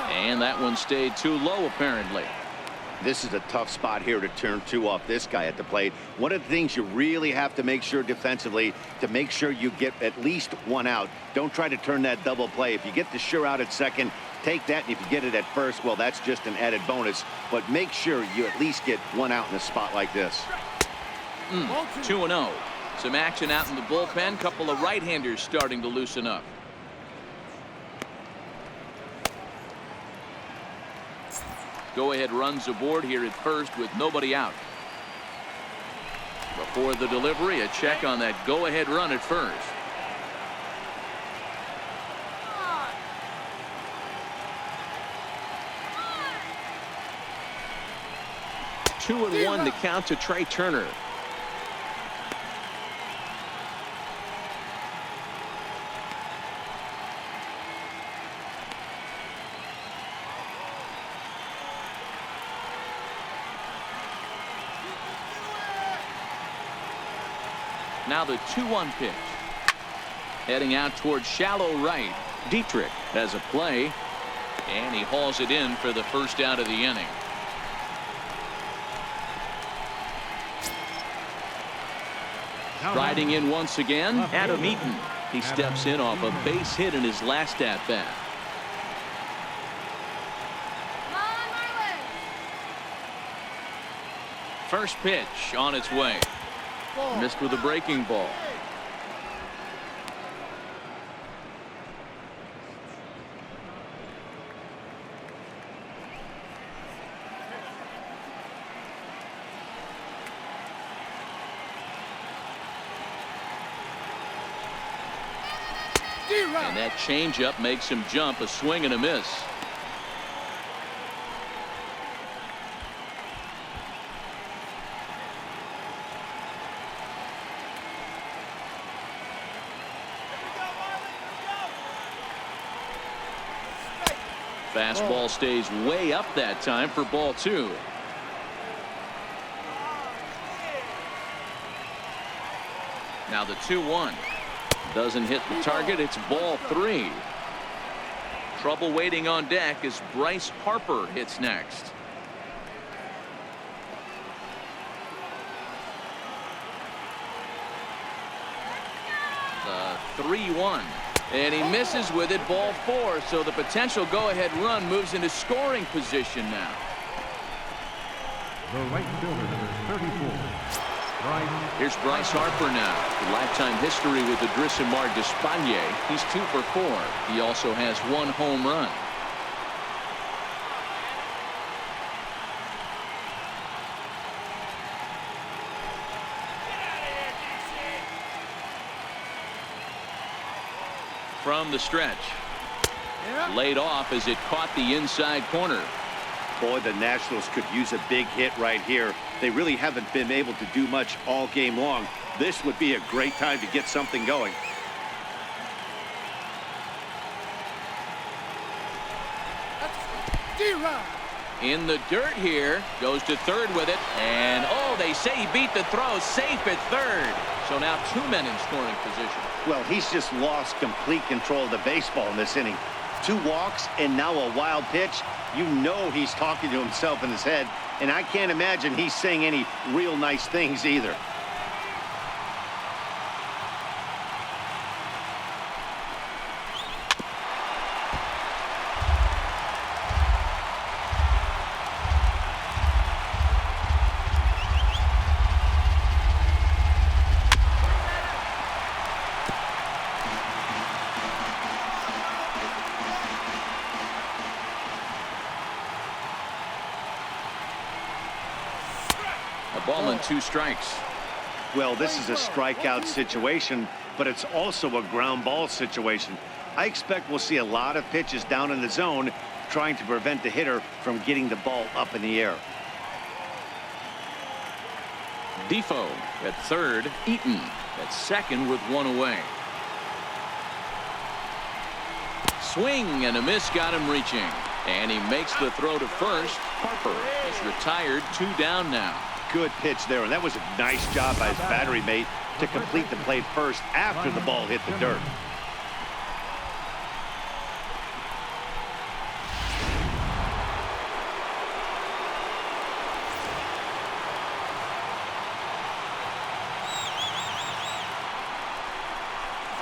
And that one stayed too low, apparently. This is a tough spot here to turn 2 off this guy at the plate. One of the things you really have to make sure defensively to make sure you get at least 1 out. Don't try to turn that double play. If you get the sure out at second, take that, and if you get it at first, well, that's just an added bonus. But make sure you at least get 1 out in a spot like this. 2-0. Some action out in the bullpen. Couple of right-handers starting to loosen up. Go-ahead runs aboard here at first with nobody out. Before the delivery, a check on that go-ahead run at first. Two and 1 to count to Trey Turner. Now the 2-1 pitch. Heading out towards shallow right. Dietrich has a play, and he hauls it in for the first out of the inning. Riding in once again, Adam Eaton. He steps in off a base hit in his last at-bat. First pitch on its way. Missed with a breaking ball. And that changeup makes him jump. A swing and a miss. Fastball stays way up that time for ball 2. Now the 2-1. Doesn't hit the target. It's ball 3. Trouble waiting on deck as Bryce Harper hits next. 3-1. And he misses with it, ball 4. So the potential go-ahead run moves into scoring position now. The right fielder, number 34. Here's Bryce Harper now. The lifetime history with the Adrisamar d'Espagne. He's 2 for 4. He also has 1 home run. From the stretch. Laid off as it caught the inside corner. Boy, the Nationals could use a big hit right here. They really haven't been able to do much all game long. This would be a great time to get something going. In the dirt here. Goes to third with it. And, oh, they say he beat the throw. Safe at third. So now 2 men in scoring position. Well, he's just lost complete control of the baseball in this inning. 2 walks and now a wild pitch. You know he's talking to himself in his head, and I can't imagine he's saying any real nice things either. Ball and 2 strikes. Well, this is a strikeout situation, but it's also a ground ball situation. I expect we'll see a lot of pitches down in the zone trying to prevent the hitter from getting the ball up in the air. Defoe at third. Eaton at second with 1 away. Swing and a miss got him reaching. And he makes the throw to first. Harper is retired. 2 down now. Good pitch there, and that was a nice job by his battery mate to complete the play first after the ball hit the dirt.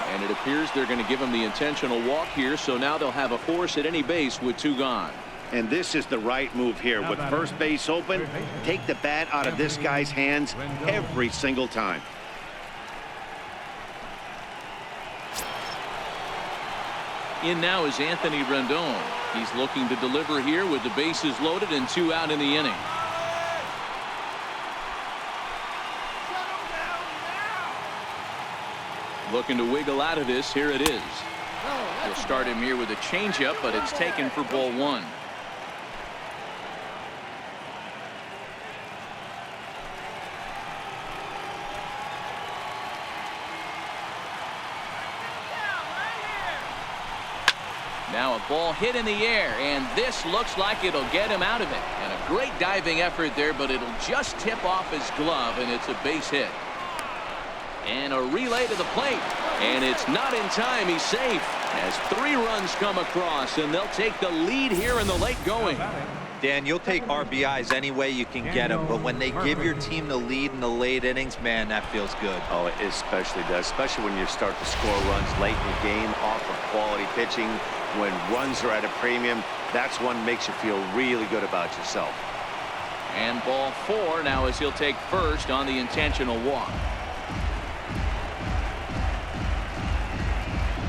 And it appears they're going to give him the intentional walk here, so now they'll have a force at any base with 2 gone. And this is the right move here. With first base open, take the bat out of this guy's hands every single time. In now is Anthony Rendon. He's looking to deliver here with the bases loaded and 2 out in the inning. Looking to wiggle out of this. Here it is. We'll start him here with a changeup, but it's taken for ball 1. Now a ball hit in the air, and this looks like it'll get him out of it. And a great diving effort there, but it'll just tip off his glove, and it's a base hit. And a relay to the plate, and it's not in time. He's safe as 3 runs come across, and they'll take the lead here in the late going. Dan, you'll take RBIs any way you can get them, but when they give your team the lead in the late innings, man, that feels good. Oh, it especially does, especially when you start to score runs late in the game off of quality pitching. When runs are at a premium, that's one makes you feel really good about yourself. And ball 4 now as he'll take first on the intentional walk.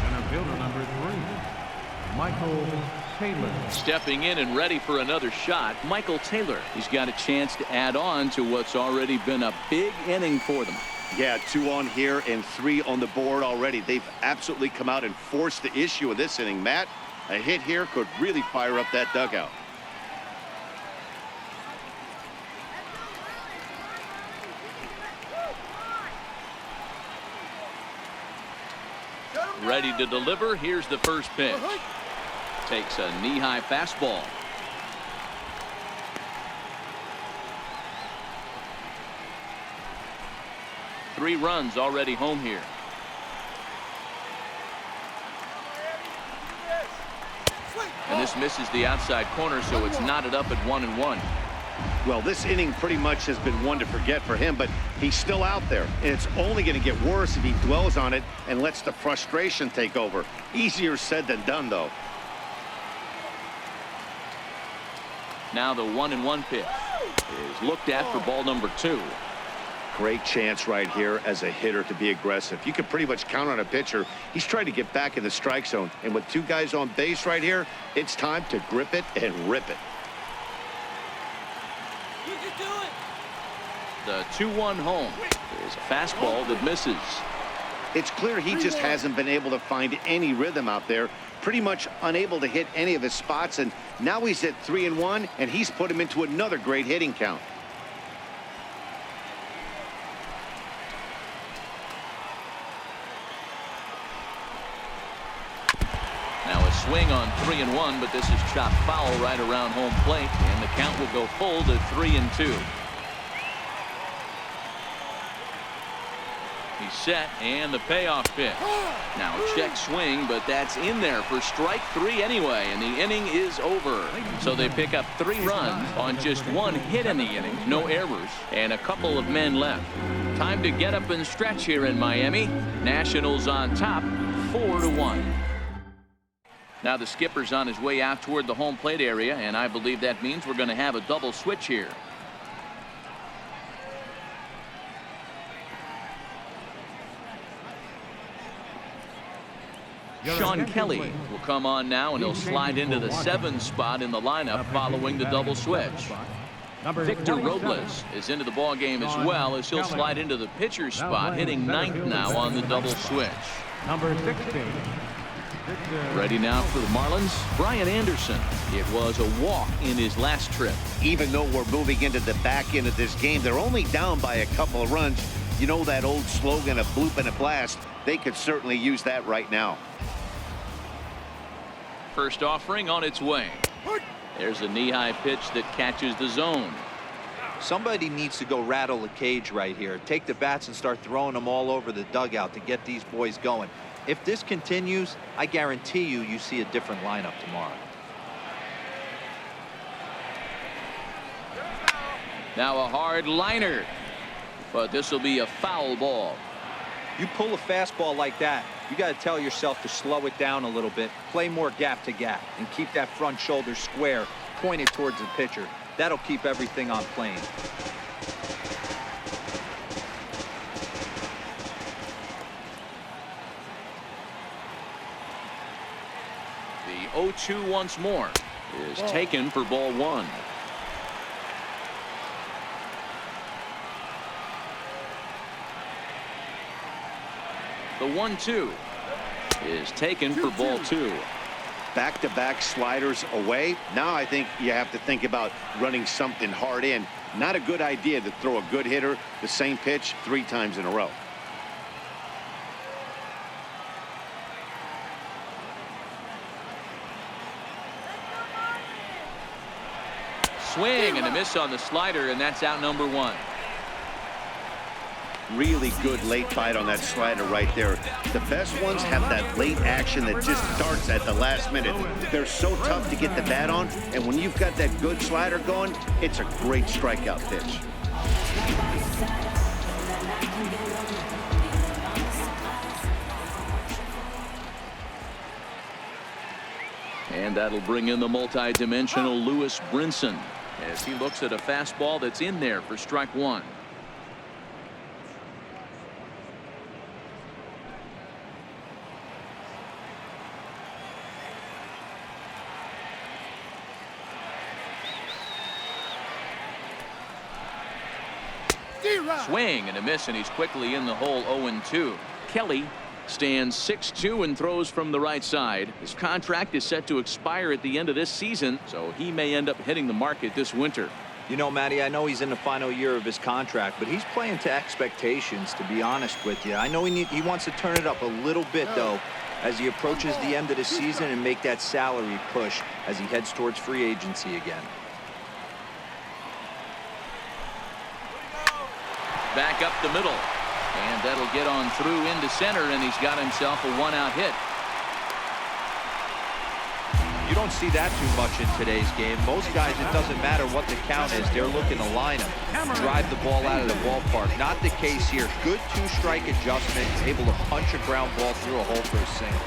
Center fielder, number 3, Michael Taylor. Stepping in and ready for another shot, Michael Taylor. He's got a chance to add on to what's already been a big inning for them. Yeah, 2 on here and 3 on the board already. They've absolutely come out and forced the issue of this inning. Matt, a hit here could really fire up that dugout. Ready to deliver. Here's the first pitch. Takes a knee-high fastball. Three runs already home here. And this misses the outside corner, so it's knotted up at 1-1. Well, this inning pretty much has been one to forget for him, but he's still out there, and it's only going to get worse if he dwells on it and lets the frustration take over. Easier said than done, though. Now the 1-1 pitch is looked at for ball number 2. Great chance right here as a hitter to be aggressive. You can pretty much count on a pitcher. He's trying to get back in the strike zone, and with 2 guys on base right here, it's time to grip it and rip it. You can do it. The 2-1 home is a fastball that misses. It's clear he just hasn't been able to find any rhythm out there. Pretty much unable to hit any of his spots, and now he's at 3-1, and he's put him into another great hitting count. Now a swing on 3-1, but this is chopped foul right around home plate, and the count will go full to 3-2. He's set, and the payoff pitch. Now a check swing, but that's in there for strike 3 anyway, and the inning is over. So they pick up 3 runs on just 1 hit in the inning, no errors, and a couple of men left. Time to get up and stretch here in Miami. Nationals on top, 4-1. Now the skipper's on his way out toward the home plate area, and I believe that means we're going to have a double switch here. Sean Kelly will come on now, and he'll slide into the 7th spot in the lineup following the double switch. Victor Robles is into the ball game as well, as he'll slide into the pitcher's spot, hitting 9th now on the double switch. Number 16. Ready now for the Marlins, Brian Anderson. It was a walk in his last trip. Even though we're moving into the back end of this game, they're only down by a couple of runs. You know that old slogan, a bloop and a blast? They could certainly use that right now. First offering on its way. There's a knee-high pitch that catches the zone. Somebody needs to go rattle the cage right here. Take the bats and start throwing them all over the dugout to get these boys going. If this continues, I guarantee you see a different lineup tomorrow. Now a hard liner, but this will be a foul ball. You pull a fastball like that, you got to tell yourself to slow it down a little bit, play more gap to gap, and keep that front shoulder square, pointed towards the pitcher. That'll keep everything on plane. The 0-2 once more is taken for ball 1. The 1-2 is taken for ball 2. Back-to-back sliders away. Now I think you have to think about running something hard in. Not a good idea to throw a good hitter the same pitch 3 times in a row. Swing and a miss on the slider, and that's out number 1. Really good late bite on that slider right there. The best ones have that late action that just starts at the last minute. They're so tough to get the bat on, and when you've got that good slider going, it's a great strikeout pitch. And that'll bring in the multi-dimensional Lewis Brinson as he looks at a fastball that's in there for strike 1. Swing and a miss, and he's quickly in the hole. 0-2. Kelly stands 6'2" and throws from the right side. His contract is set to expire at the end of this season, so he may end up hitting the market this winter. You know, Matty, I know he's in the final year of his contract, but he's playing to expectations, to be honest with you. I know he wants to turn it up a little bit, though, as he approaches the end of the season and make that salary push as he heads towards free agency again. Back up the middle, and that'll get on through into center, and he's got himself a 1-out hit. You don't see that too much in today's game. Most guys, it doesn't matter what the count is. They're looking to line them, drive the ball out of the ballpark. Not the case here. Good two-strike adjustment, able to punch a ground ball through a hole for a single.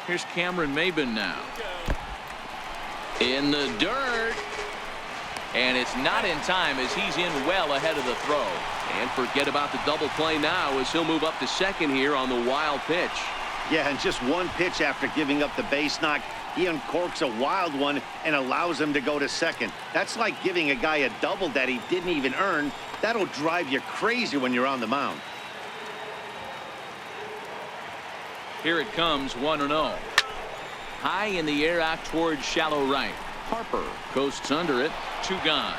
Here's Cameron Maben now. In the dirt. And it's not in time as he's in well ahead of the throw. And forget about the double play now as he'll move up to second here on the wild pitch. Yeah, and just one pitch after giving up the base knock, he uncorks a wild one and allows him to go to second. That's like giving a guy a double that he didn't even earn. That'll drive you crazy when you're on the mound. Here it comes, 1-0. High in the air out towards shallow right. Harper coasts under it. 2 gone.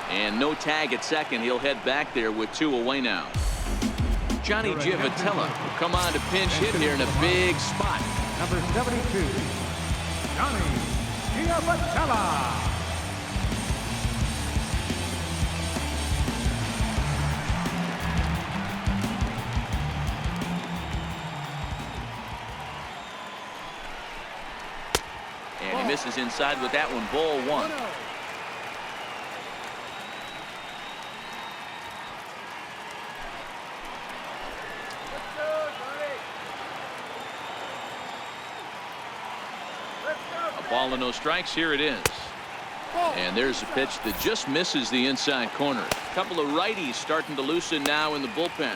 And no tag at second. He'll head back there with 2 away now. Johnny Givotella will come on to pinch hit here in a big spot. Number 72, Johnny Givotella. And he misses inside with that one. Ball 1. A ball and no strikes. Here it is. And there's a pitch that just misses the inside corner. A couple of righties starting to loosen now in the bullpen.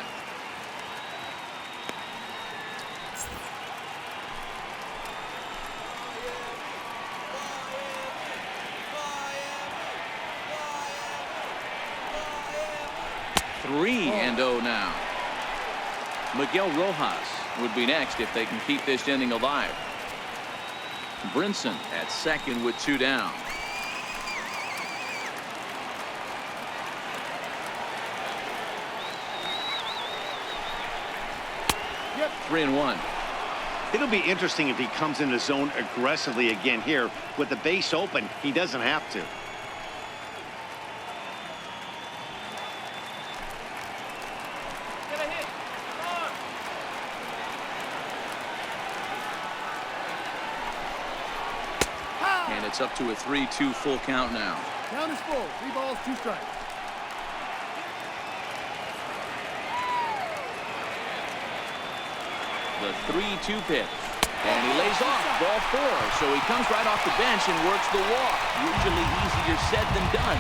Three and 0 now. Miguel Rojas would be next if they can keep this inning alive. Brinson at second with 2 down. Yep. 3-1. It'll be interesting if he comes in the zone aggressively again here. With the base open, he doesn't have to. And it's up to a 3-2 full count now. Count is full. 3 balls, 2 strikes. The 3-2 pitch. And he lays off. Ball 4. So he comes right off the bench and works the walk. Usually easier said than done.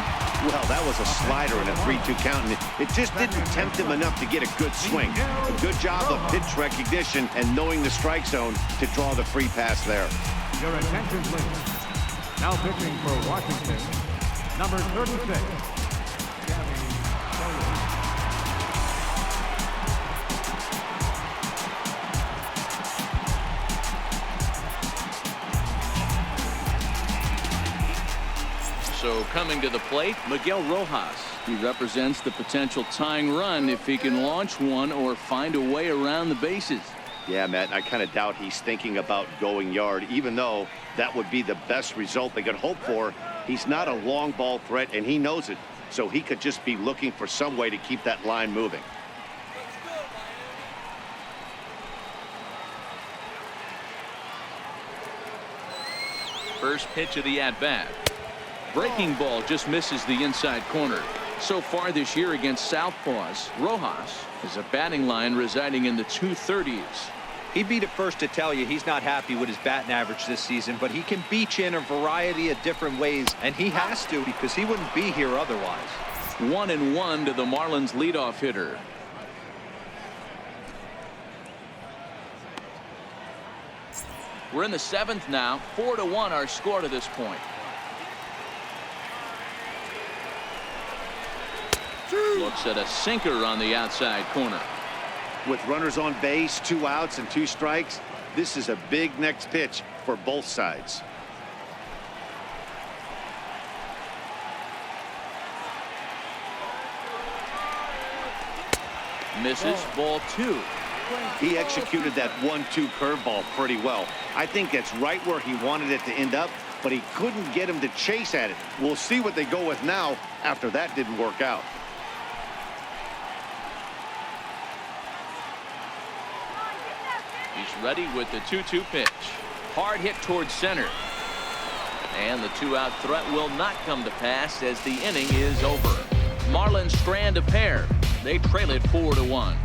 Well, that was a slider in a 3-2 count, and it just didn't tempt him enough to get a good swing. A good job of pitch recognition and knowing the strike zone to draw the free pass there. Your attention, please. Now pitching for Washington, number 36. So coming to the plate, Miguel Rojas. He represents the potential tying run if he can launch one or find a way around the bases. Yeah, Matt, I kind of doubt he's thinking about going yard, even though that would be the best result they could hope for. He's not a long ball threat, and he knows it, so he could just be looking for some way to keep that line moving. First pitch of the at-bat. Breaking ball just misses the inside corner. So far this year against Southpaws, Rojas is a batting line residing in the 230s. He'd be the first to tell you he's not happy with his batting average this season, but he can beat you in a variety of different ways, and he has to because he wouldn't be here otherwise. 1-1 to the Marlins leadoff hitter. We're in the 7th now. 4-1 our score to this point. Looks at a sinker on the outside corner. With runners on base, 2 outs and 2 strikes, this is a big next pitch for both sides. Misses. Ball 2. He executed that 1-2 curveball pretty well. I think that's right where he wanted it to end up, but he couldn't get him to chase at it. We'll see what they go with now after that didn't work out. He's ready with the 2-2 pitch. Hard hit towards center. And the 2-out threat will not come to pass as the inning is over. Marlins strand a pair. They trail it 4-1.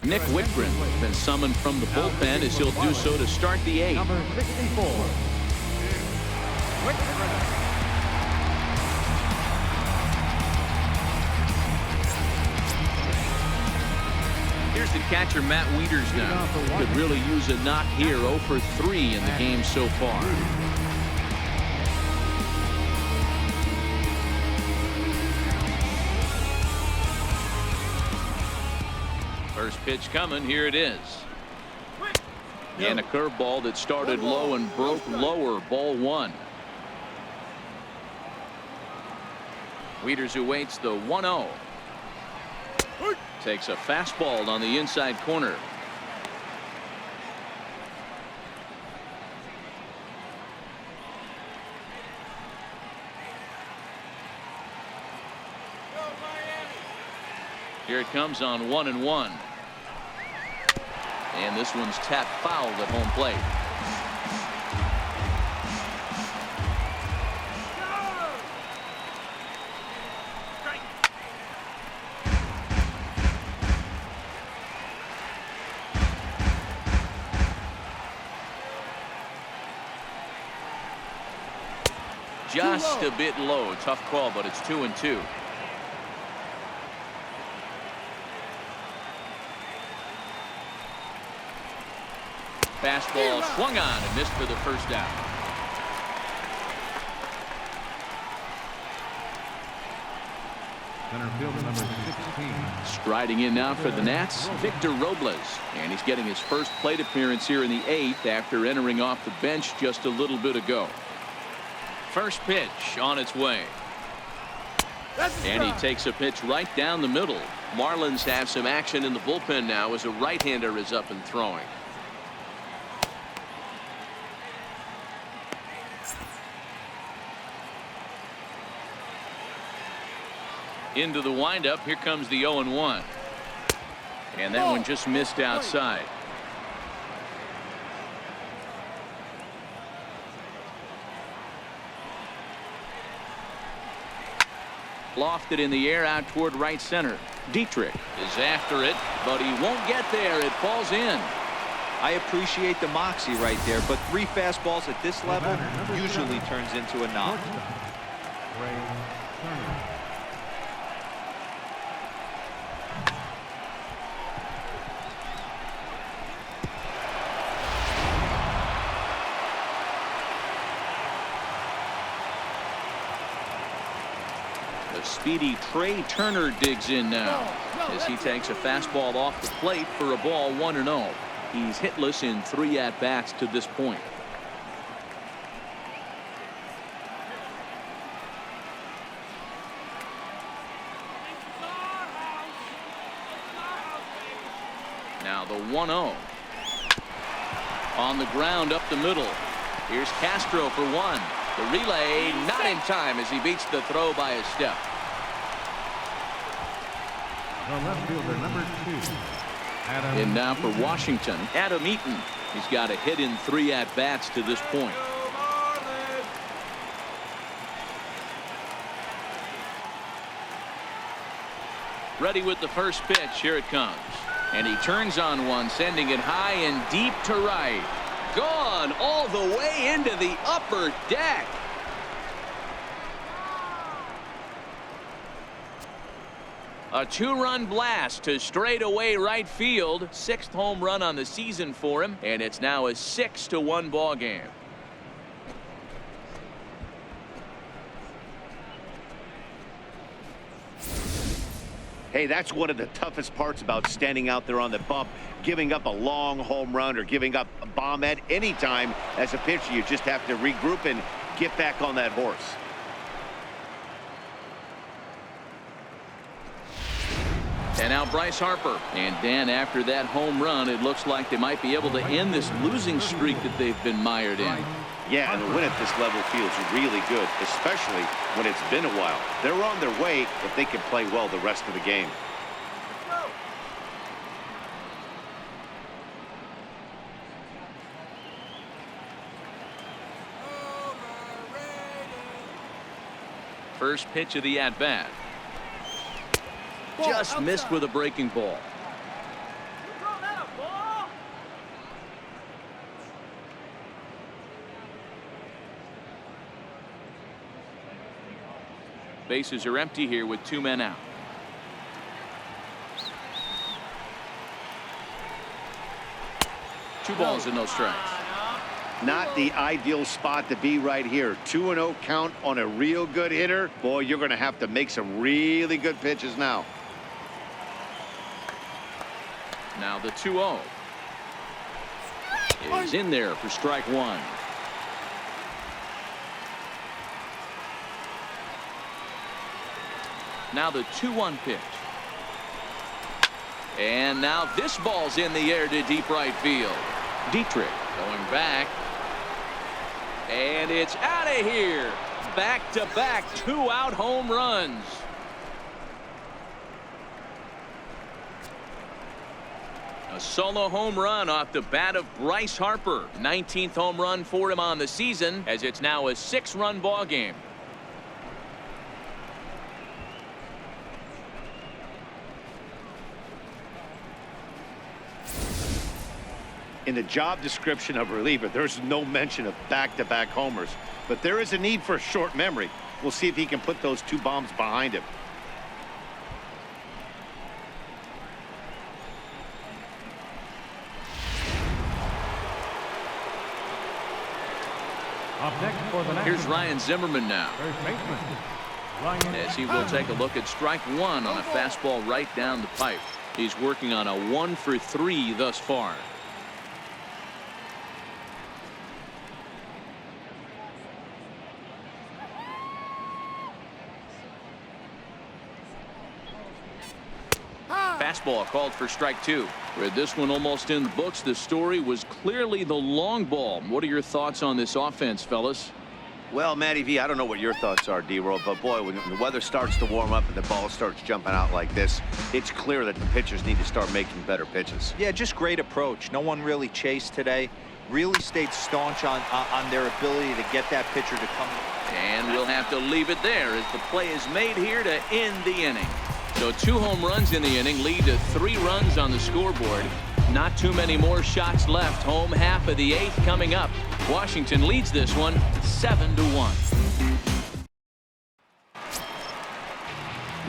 Nick Whitgren has been summoned from the bullpen as he'll do so to start the 8th. Number 64. Whitgren. Here's the catcher, Matt Wieters now. Could really use a knock here. 0 for 3 in the game so far. First pitch coming. Here it is. And a curveball that started low and broke lower. Ball 1. Wieters who waits the 1-0. Takes a fastball on the inside corner. Here it comes on 1-1. And this one's tapped foul at home plate. Just a bit low. Tough call, but it's 2-2. Fastball swung on and missed for the first down. Center fielder number 16. Striding in now for the Nats, Victor Robles. And he's getting his first plate appearance here in the 8th after entering off the bench just a little bit ago. First pitch on its way. And he takes a pitch right down the middle. Marlins have some action in the bullpen now as a right-hander is up and throwing. Into the windup. Here comes the 0-1. And that one just missed outside. Lofted in the air out toward right center. Dietrich is after it, but he won't get there. It falls in. I appreciate the moxie right there, but 3 fastballs at this level usually turns into a knock. The speedy Trey Turner digs in now as he takes a fastball off the plate for a ball 1-0. He's hitless in 3 at-bats to this point. Now the 1-0. On the ground up the middle. Here's Castro for 1. The relay not in time as he beats the throw by a step. The left fielder number 2. Adam. And now for Washington, Adam Eaton. He's got a hit in 3 at-bats to this point. Ready with the first pitch. Here it comes. And he turns on one, sending it high and deep to right. Gone all the way into the upper deck. A 2-run blast to straightaway right field. 6th home run on the season for him, and it's now a 6-1 ball game. Hey, that's one of the toughest parts about standing out there on the bump. Giving up a long home run or giving up a bomb at any time as a pitcher. You just have to regroup and get back on that horse. And now Bryce Harper. And Dan, after that home run, it looks like they might be able to end this losing streak that they've been mired in. Yeah, and the win at this level feels really good, especially when it's been a while. They're on their way if they can play well the rest of the game. First pitch of the at-bat. Just missed with a breaking ball. Bases are empty here with 2 men out. Two balls and no strikes. Not the ideal spot to be right here. 2-0 count on a real good hitter. Boy, you're going to have to make some really good pitches now. Now the 2-0 is in there for strike one. Now the 2-1 pitch. And now this ball's in the air to deep right field. Dietrich going back. And it's out of here. Back-to-back 2-out home runs. A solo home run off the bat of Bryce Harper. 19th home run for him on the season, as it's now a 6-run ball game. In the job description of reliever, there's no mention of back-to-back homers, but there is a need for a short memory. We'll see if he can put those 2 bombs behind him. Up next for the Here's Ryan Zimmerman now, first baseman, Ryan as he will take a look at strike one on a fastball right down the pipe. He's working on a 1-for-3 thus far. Fastball called for strike two. With this one almost in the books, the story was clearly the long ball. What are your thoughts on this offense, fellas? Well, Matty V, I don't know what your thoughts are, D-Roll, but boy, when the weather starts to warm up and the ball starts jumping out like this, it's clear that the pitchers need to start making better pitches. Yeah, just great approach. No one really chased today. Really stayed staunch on their ability to get that pitcher to come in. And we'll have to leave it there as the play is made here to end the inning. So 2 home runs in the inning lead to 3 runs on the scoreboard. Not too many more shots left. Home half of the 8th coming up. Washington leads this one 7-1.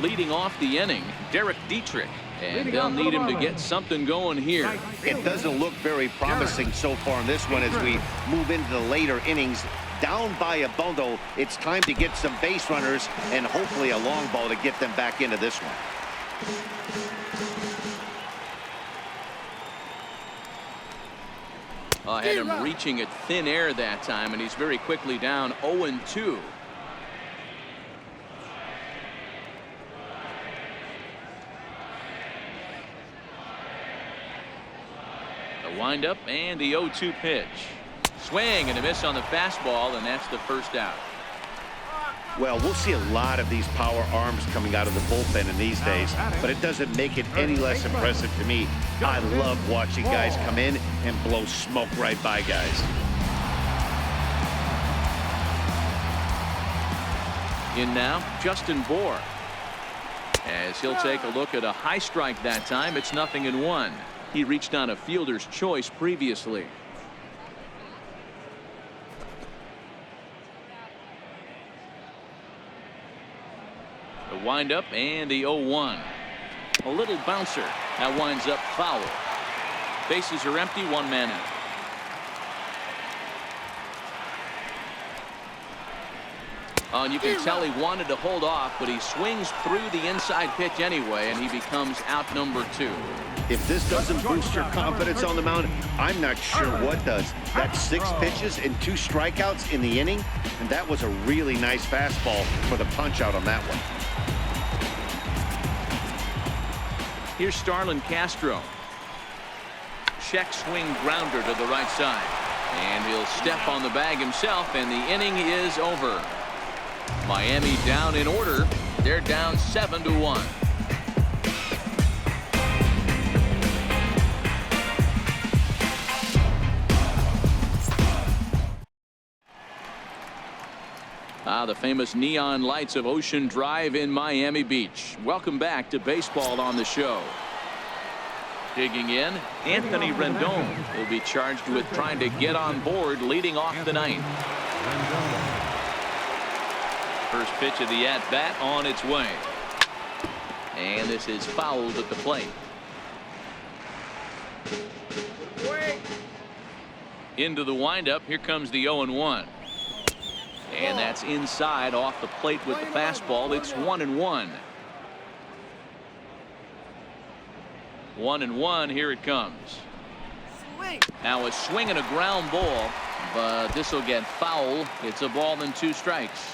Leading off the inning, Derek Dietrich. And they'll need him to get something going here. It doesn't look very promising so far in this one as we move into the later innings. Down by a bundle, it's time to get some base runners and hopefully a long ball to get them back into this one. Had him reaching at thin air that time, and he's very quickly down 0-2. The windup and the 0-2 pitch. Swing and a miss on the fastball, and that's the first out. Well, we'll see a lot of these power arms coming out of the bullpen in these days, but it doesn't make it any less impressive to me. I love watching guys come in and blow smoke right by guys. In now, Justin Bohr. As he'll take a look at a high strike that time, it's 0-1. He reached on a fielder's choice previously. The windup and the 0-1. A little bouncer. That winds up foul. Bases are empty, 1 man out. And you can tell he wanted to hold off, but he swings through the inside pitch anyway, and he becomes out number 2. If this doesn't boost your confidence on the mound, I'm not sure what does. That's 6 pitches and 2 strikeouts in the inning, and that was a really nice fastball for the punch out on that one. Here's Starlin Castro. Check swing grounder to the right side. And he'll step on the bag himself, and the inning is over. Miami down in order. They're down 7-1. The famous neon lights of Ocean Drive in Miami Beach. Welcome back to baseball on the show. Digging in, Anthony Rendon will be charged with trying to get on board leading off the ninth. First pitch of the at-bat on its way. And this is fouled at the plate. Into the windup. Here comes the 0-1. And that's inside off the plate with the fastball. It's 1-1. 1-1. Here it comes. Now a swing and a ground ball, but this will get foul. It's a ball and 2 strikes.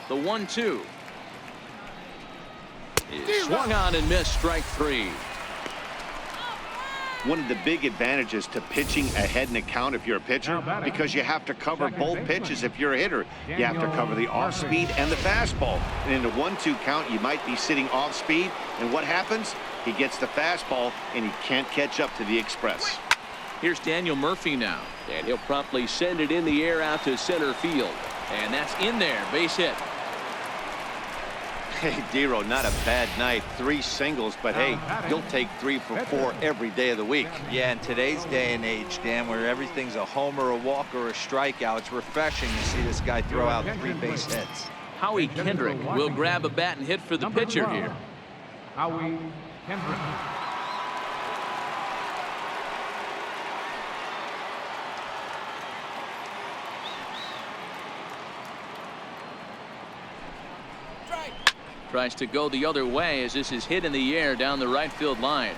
The 1-2 is swung on and missed. Strike 3. One of the big advantages to pitching ahead in the count if you're a pitcher, because you have to cover both pitches if you're a hitter. You have to cover the off speed and the fastball. And in the 1-2 count, you might be sitting off speed. And what happens? He gets the fastball and he can't catch up to the express. Here's Daniel Murphy now. And he'll promptly send it in the air out to center field. And that's in there. Base hit. Hey, Dero, not a bad night. 3 singles, but hey, you'll take 3 for 4 every day of the week. Yeah, in today's day and age, Dan, where everything's a homer, a walk, or a strikeout, it's refreshing to see this guy throw out 3 base hits. Howie Kendrick will grab a bat and hit for the pitcher here. Howie Kendrick. Tries to go the other way as this is hit in the air down the right field line.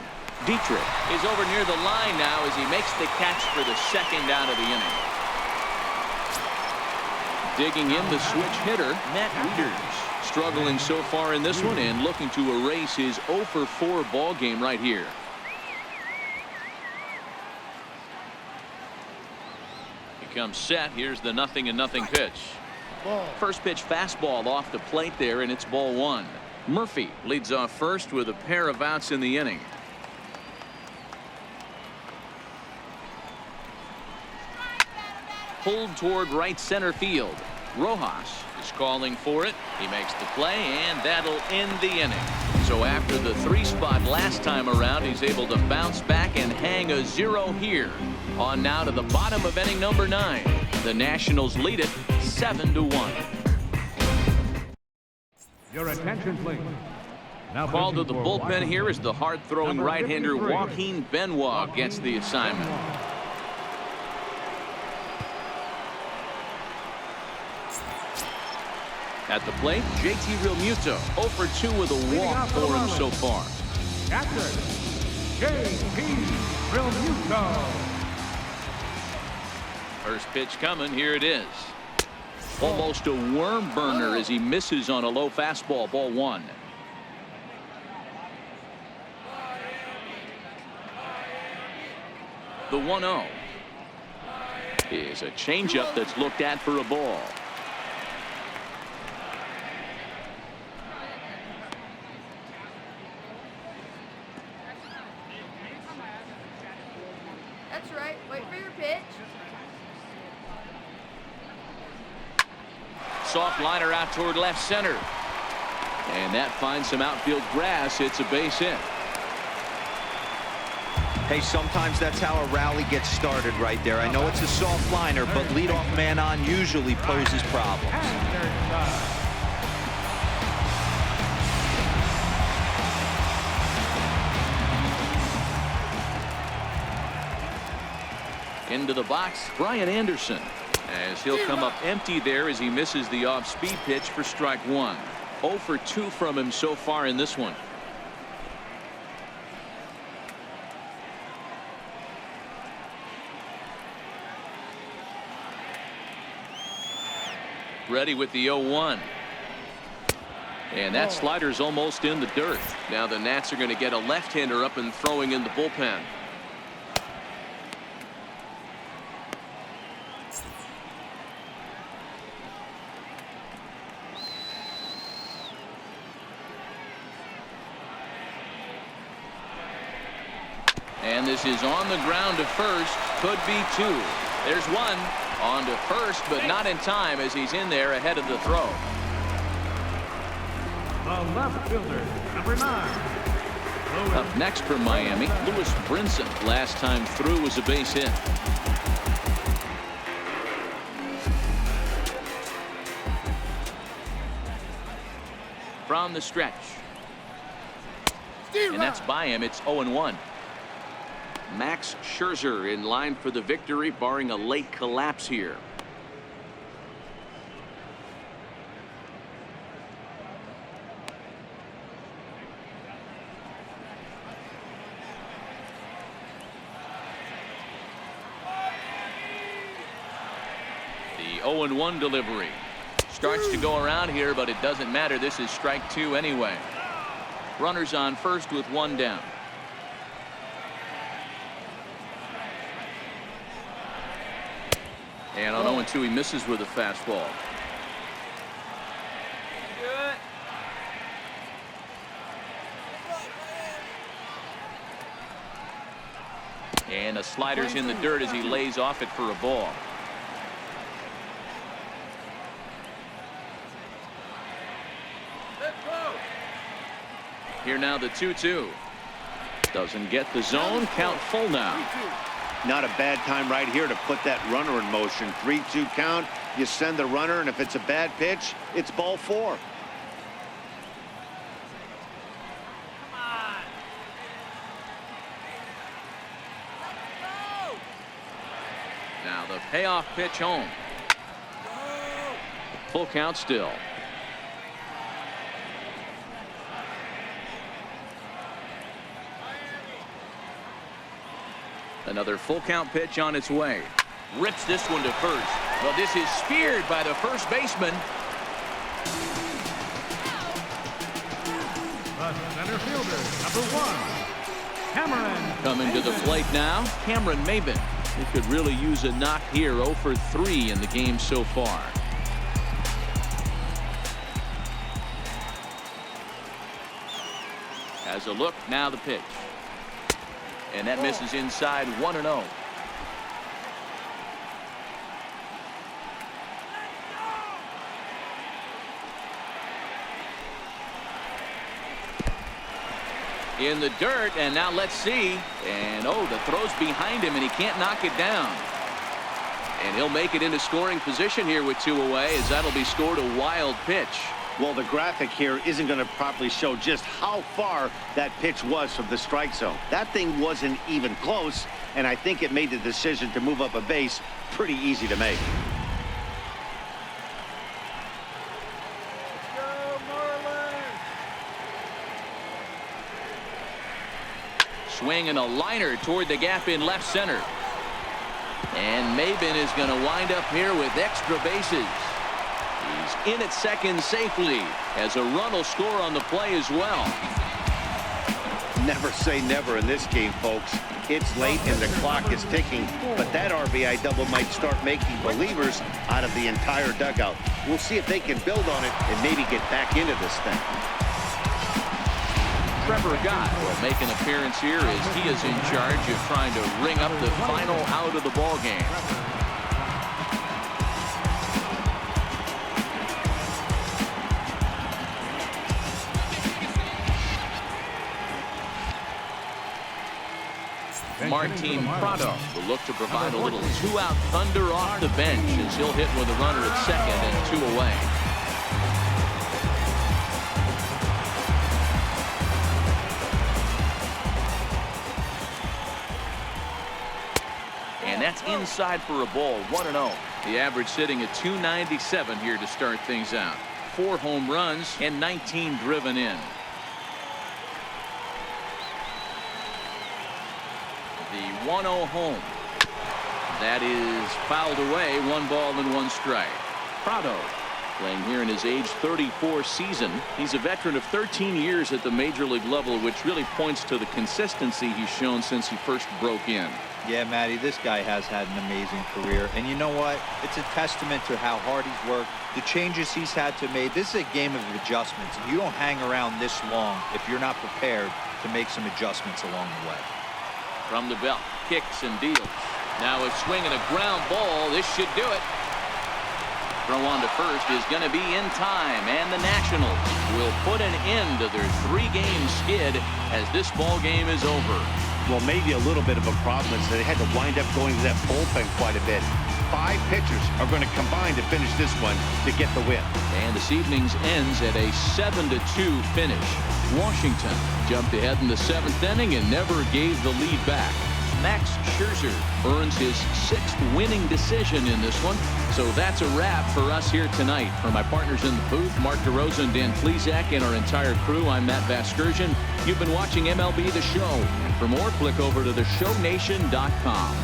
Dietrich is over near the line now as he makes the catch for the second out of the inning. Digging in the switch hitter, Matt Wieters. Struggling so far in this one and looking to erase his 0 for 4 ball game right here. He comes set. Here's the 0-0 pitch. First pitch fastball off the plate there, and it's ball 1. Murphy leads off first with a pair of outs in the inning. Pulled toward right center field. Rojas is calling for it. He makes the play, and that'll end the inning. So after the 3 spot last time around, he's able to bounce back and hang a 0 here. On now to the bottom of inning number 9. The Nationals lead it 7-1. Your attention, please. Now Called to the pitching for bullpen here as the hard-throwing Number right-hander 53. Joaquin Benoit gets the assignment. At the plate, JT Realmuto 0 for 2 with a walk for him so far. Catcher, JT Realmuto. First pitch coming. Here it is. Almost a worm burner as he misses on a low fastball. Ball 1. The 1-0 is a changeup that's looked at for a ball. That's right. Wait for your pitch. Soft liner out toward left center. And that finds some outfield grass. It's a base hit. Hey, sometimes that's how a rally gets started right there. I know it's a soft liner, but leadoff man on usually poses problems. Into the box, Brian Anderson, as he'll come up empty there as he misses the off-speed pitch for strike 1. 0 for 2 from him so far in this one. Ready with the 0-1. And that slider's almost in the dirt. Now the Nats are going to get a left-hander up and throwing in the bullpen. And this is on the ground to first. Could be 2. There's one on to first, but not in time as he's in there ahead of the throw. The left fielder, number 9. Up next for Miami, Lewis Brinson. Last time through was a base hit. From the stretch. And that's by him. It's 0-1. Max Scherzer in line for the victory, barring a late collapse here. The 0-1 delivery. Starts to go around here, but it doesn't matter. This is strike 2 anyway. Runners on first with 1 down. And on 0-2, he misses with a fastball. And a slider's in the dirt as he lays off it for a ball. Here now the 2-2. Doesn't get the zone. Count full now. Not a bad time right here to put that runner in motion. 3-2 count. You send the runner, and if it's a bad pitch, it's ball 4. Now the payoff pitch home. Full count still. Another full count pitch on its way. Rips this one to first. Well, this is speared by the first baseman. The center fielder, number 1, Cameron. Coming to the plate now, Cameron Maybin. He could really use a knock here. 0 for 3 in the game so far. Has a look, now the pitch. And that misses inside. 1-0. In the dirt, and now let's see. And oh, the throw's behind him, and he can't knock it down. And he'll make it into scoring position here with 2 away, as that'll be scored a wild pitch. Well, the graphic here isn't going to properly show just how far that pitch was from the strike zone. That thing wasn't even close, and I think it made the decision to move up a base pretty easy to make. Swing and a liner toward the gap in left center. And Maybin is going to wind up here with extra bases. He's in at second safely as a run will score on the play as well. Never say never in this game, folks. It's late and the clock is ticking, but that RBI double might start making believers out of the entire dugout. We'll see if they can build on it and maybe get back into this thing. Trevor Gott will make an appearance here as he is in charge of trying to ring up the final out of the ball game. Martin Prado will look to provide a little 2-out thunder off the bench as he'll hit with a runner at second and 2 away. And that's inside for a ball. 1-0. The average sitting at 297 here to start things out. 4 home runs and 19 driven in. The 1-0 home. That is fouled away. 1 ball and 1 strike. Prado playing here in his age 34 season. He's a veteran of 13 years at the major league level, which really points to the consistency he's shown since he first broke in. Yeah, Matty, this guy has had an amazing career. And you know what? It's a testament to how hard he's worked, the changes he's had to make. This is a game of adjustments. You don't hang around this long if you're not prepared to make some adjustments along the way. From the belt, kicks and deals. Now a swing and a ground ball. This should do it. Throw on to first is going to be in time, and the Nationals will put an end to their 3-game skid as this ball game is over. Well, maybe a little bit of a problem is that they had to wind up going to that bullpen quite a bit. 5 pitchers are going to combine to finish this one to get the win. And this evening's ends at a 7-2 finish. Washington jumped ahead in the 7th inning and never gave the lead back. Max Scherzer earns his 6th winning decision in this one. So that's a wrap for us here tonight. For my partners in the booth, Mark DeRosa and Dan Plesac, and our entire crew, I'm Matt Vasgersian. You've been watching MLB The Show. And for more, click over to theshownation.com.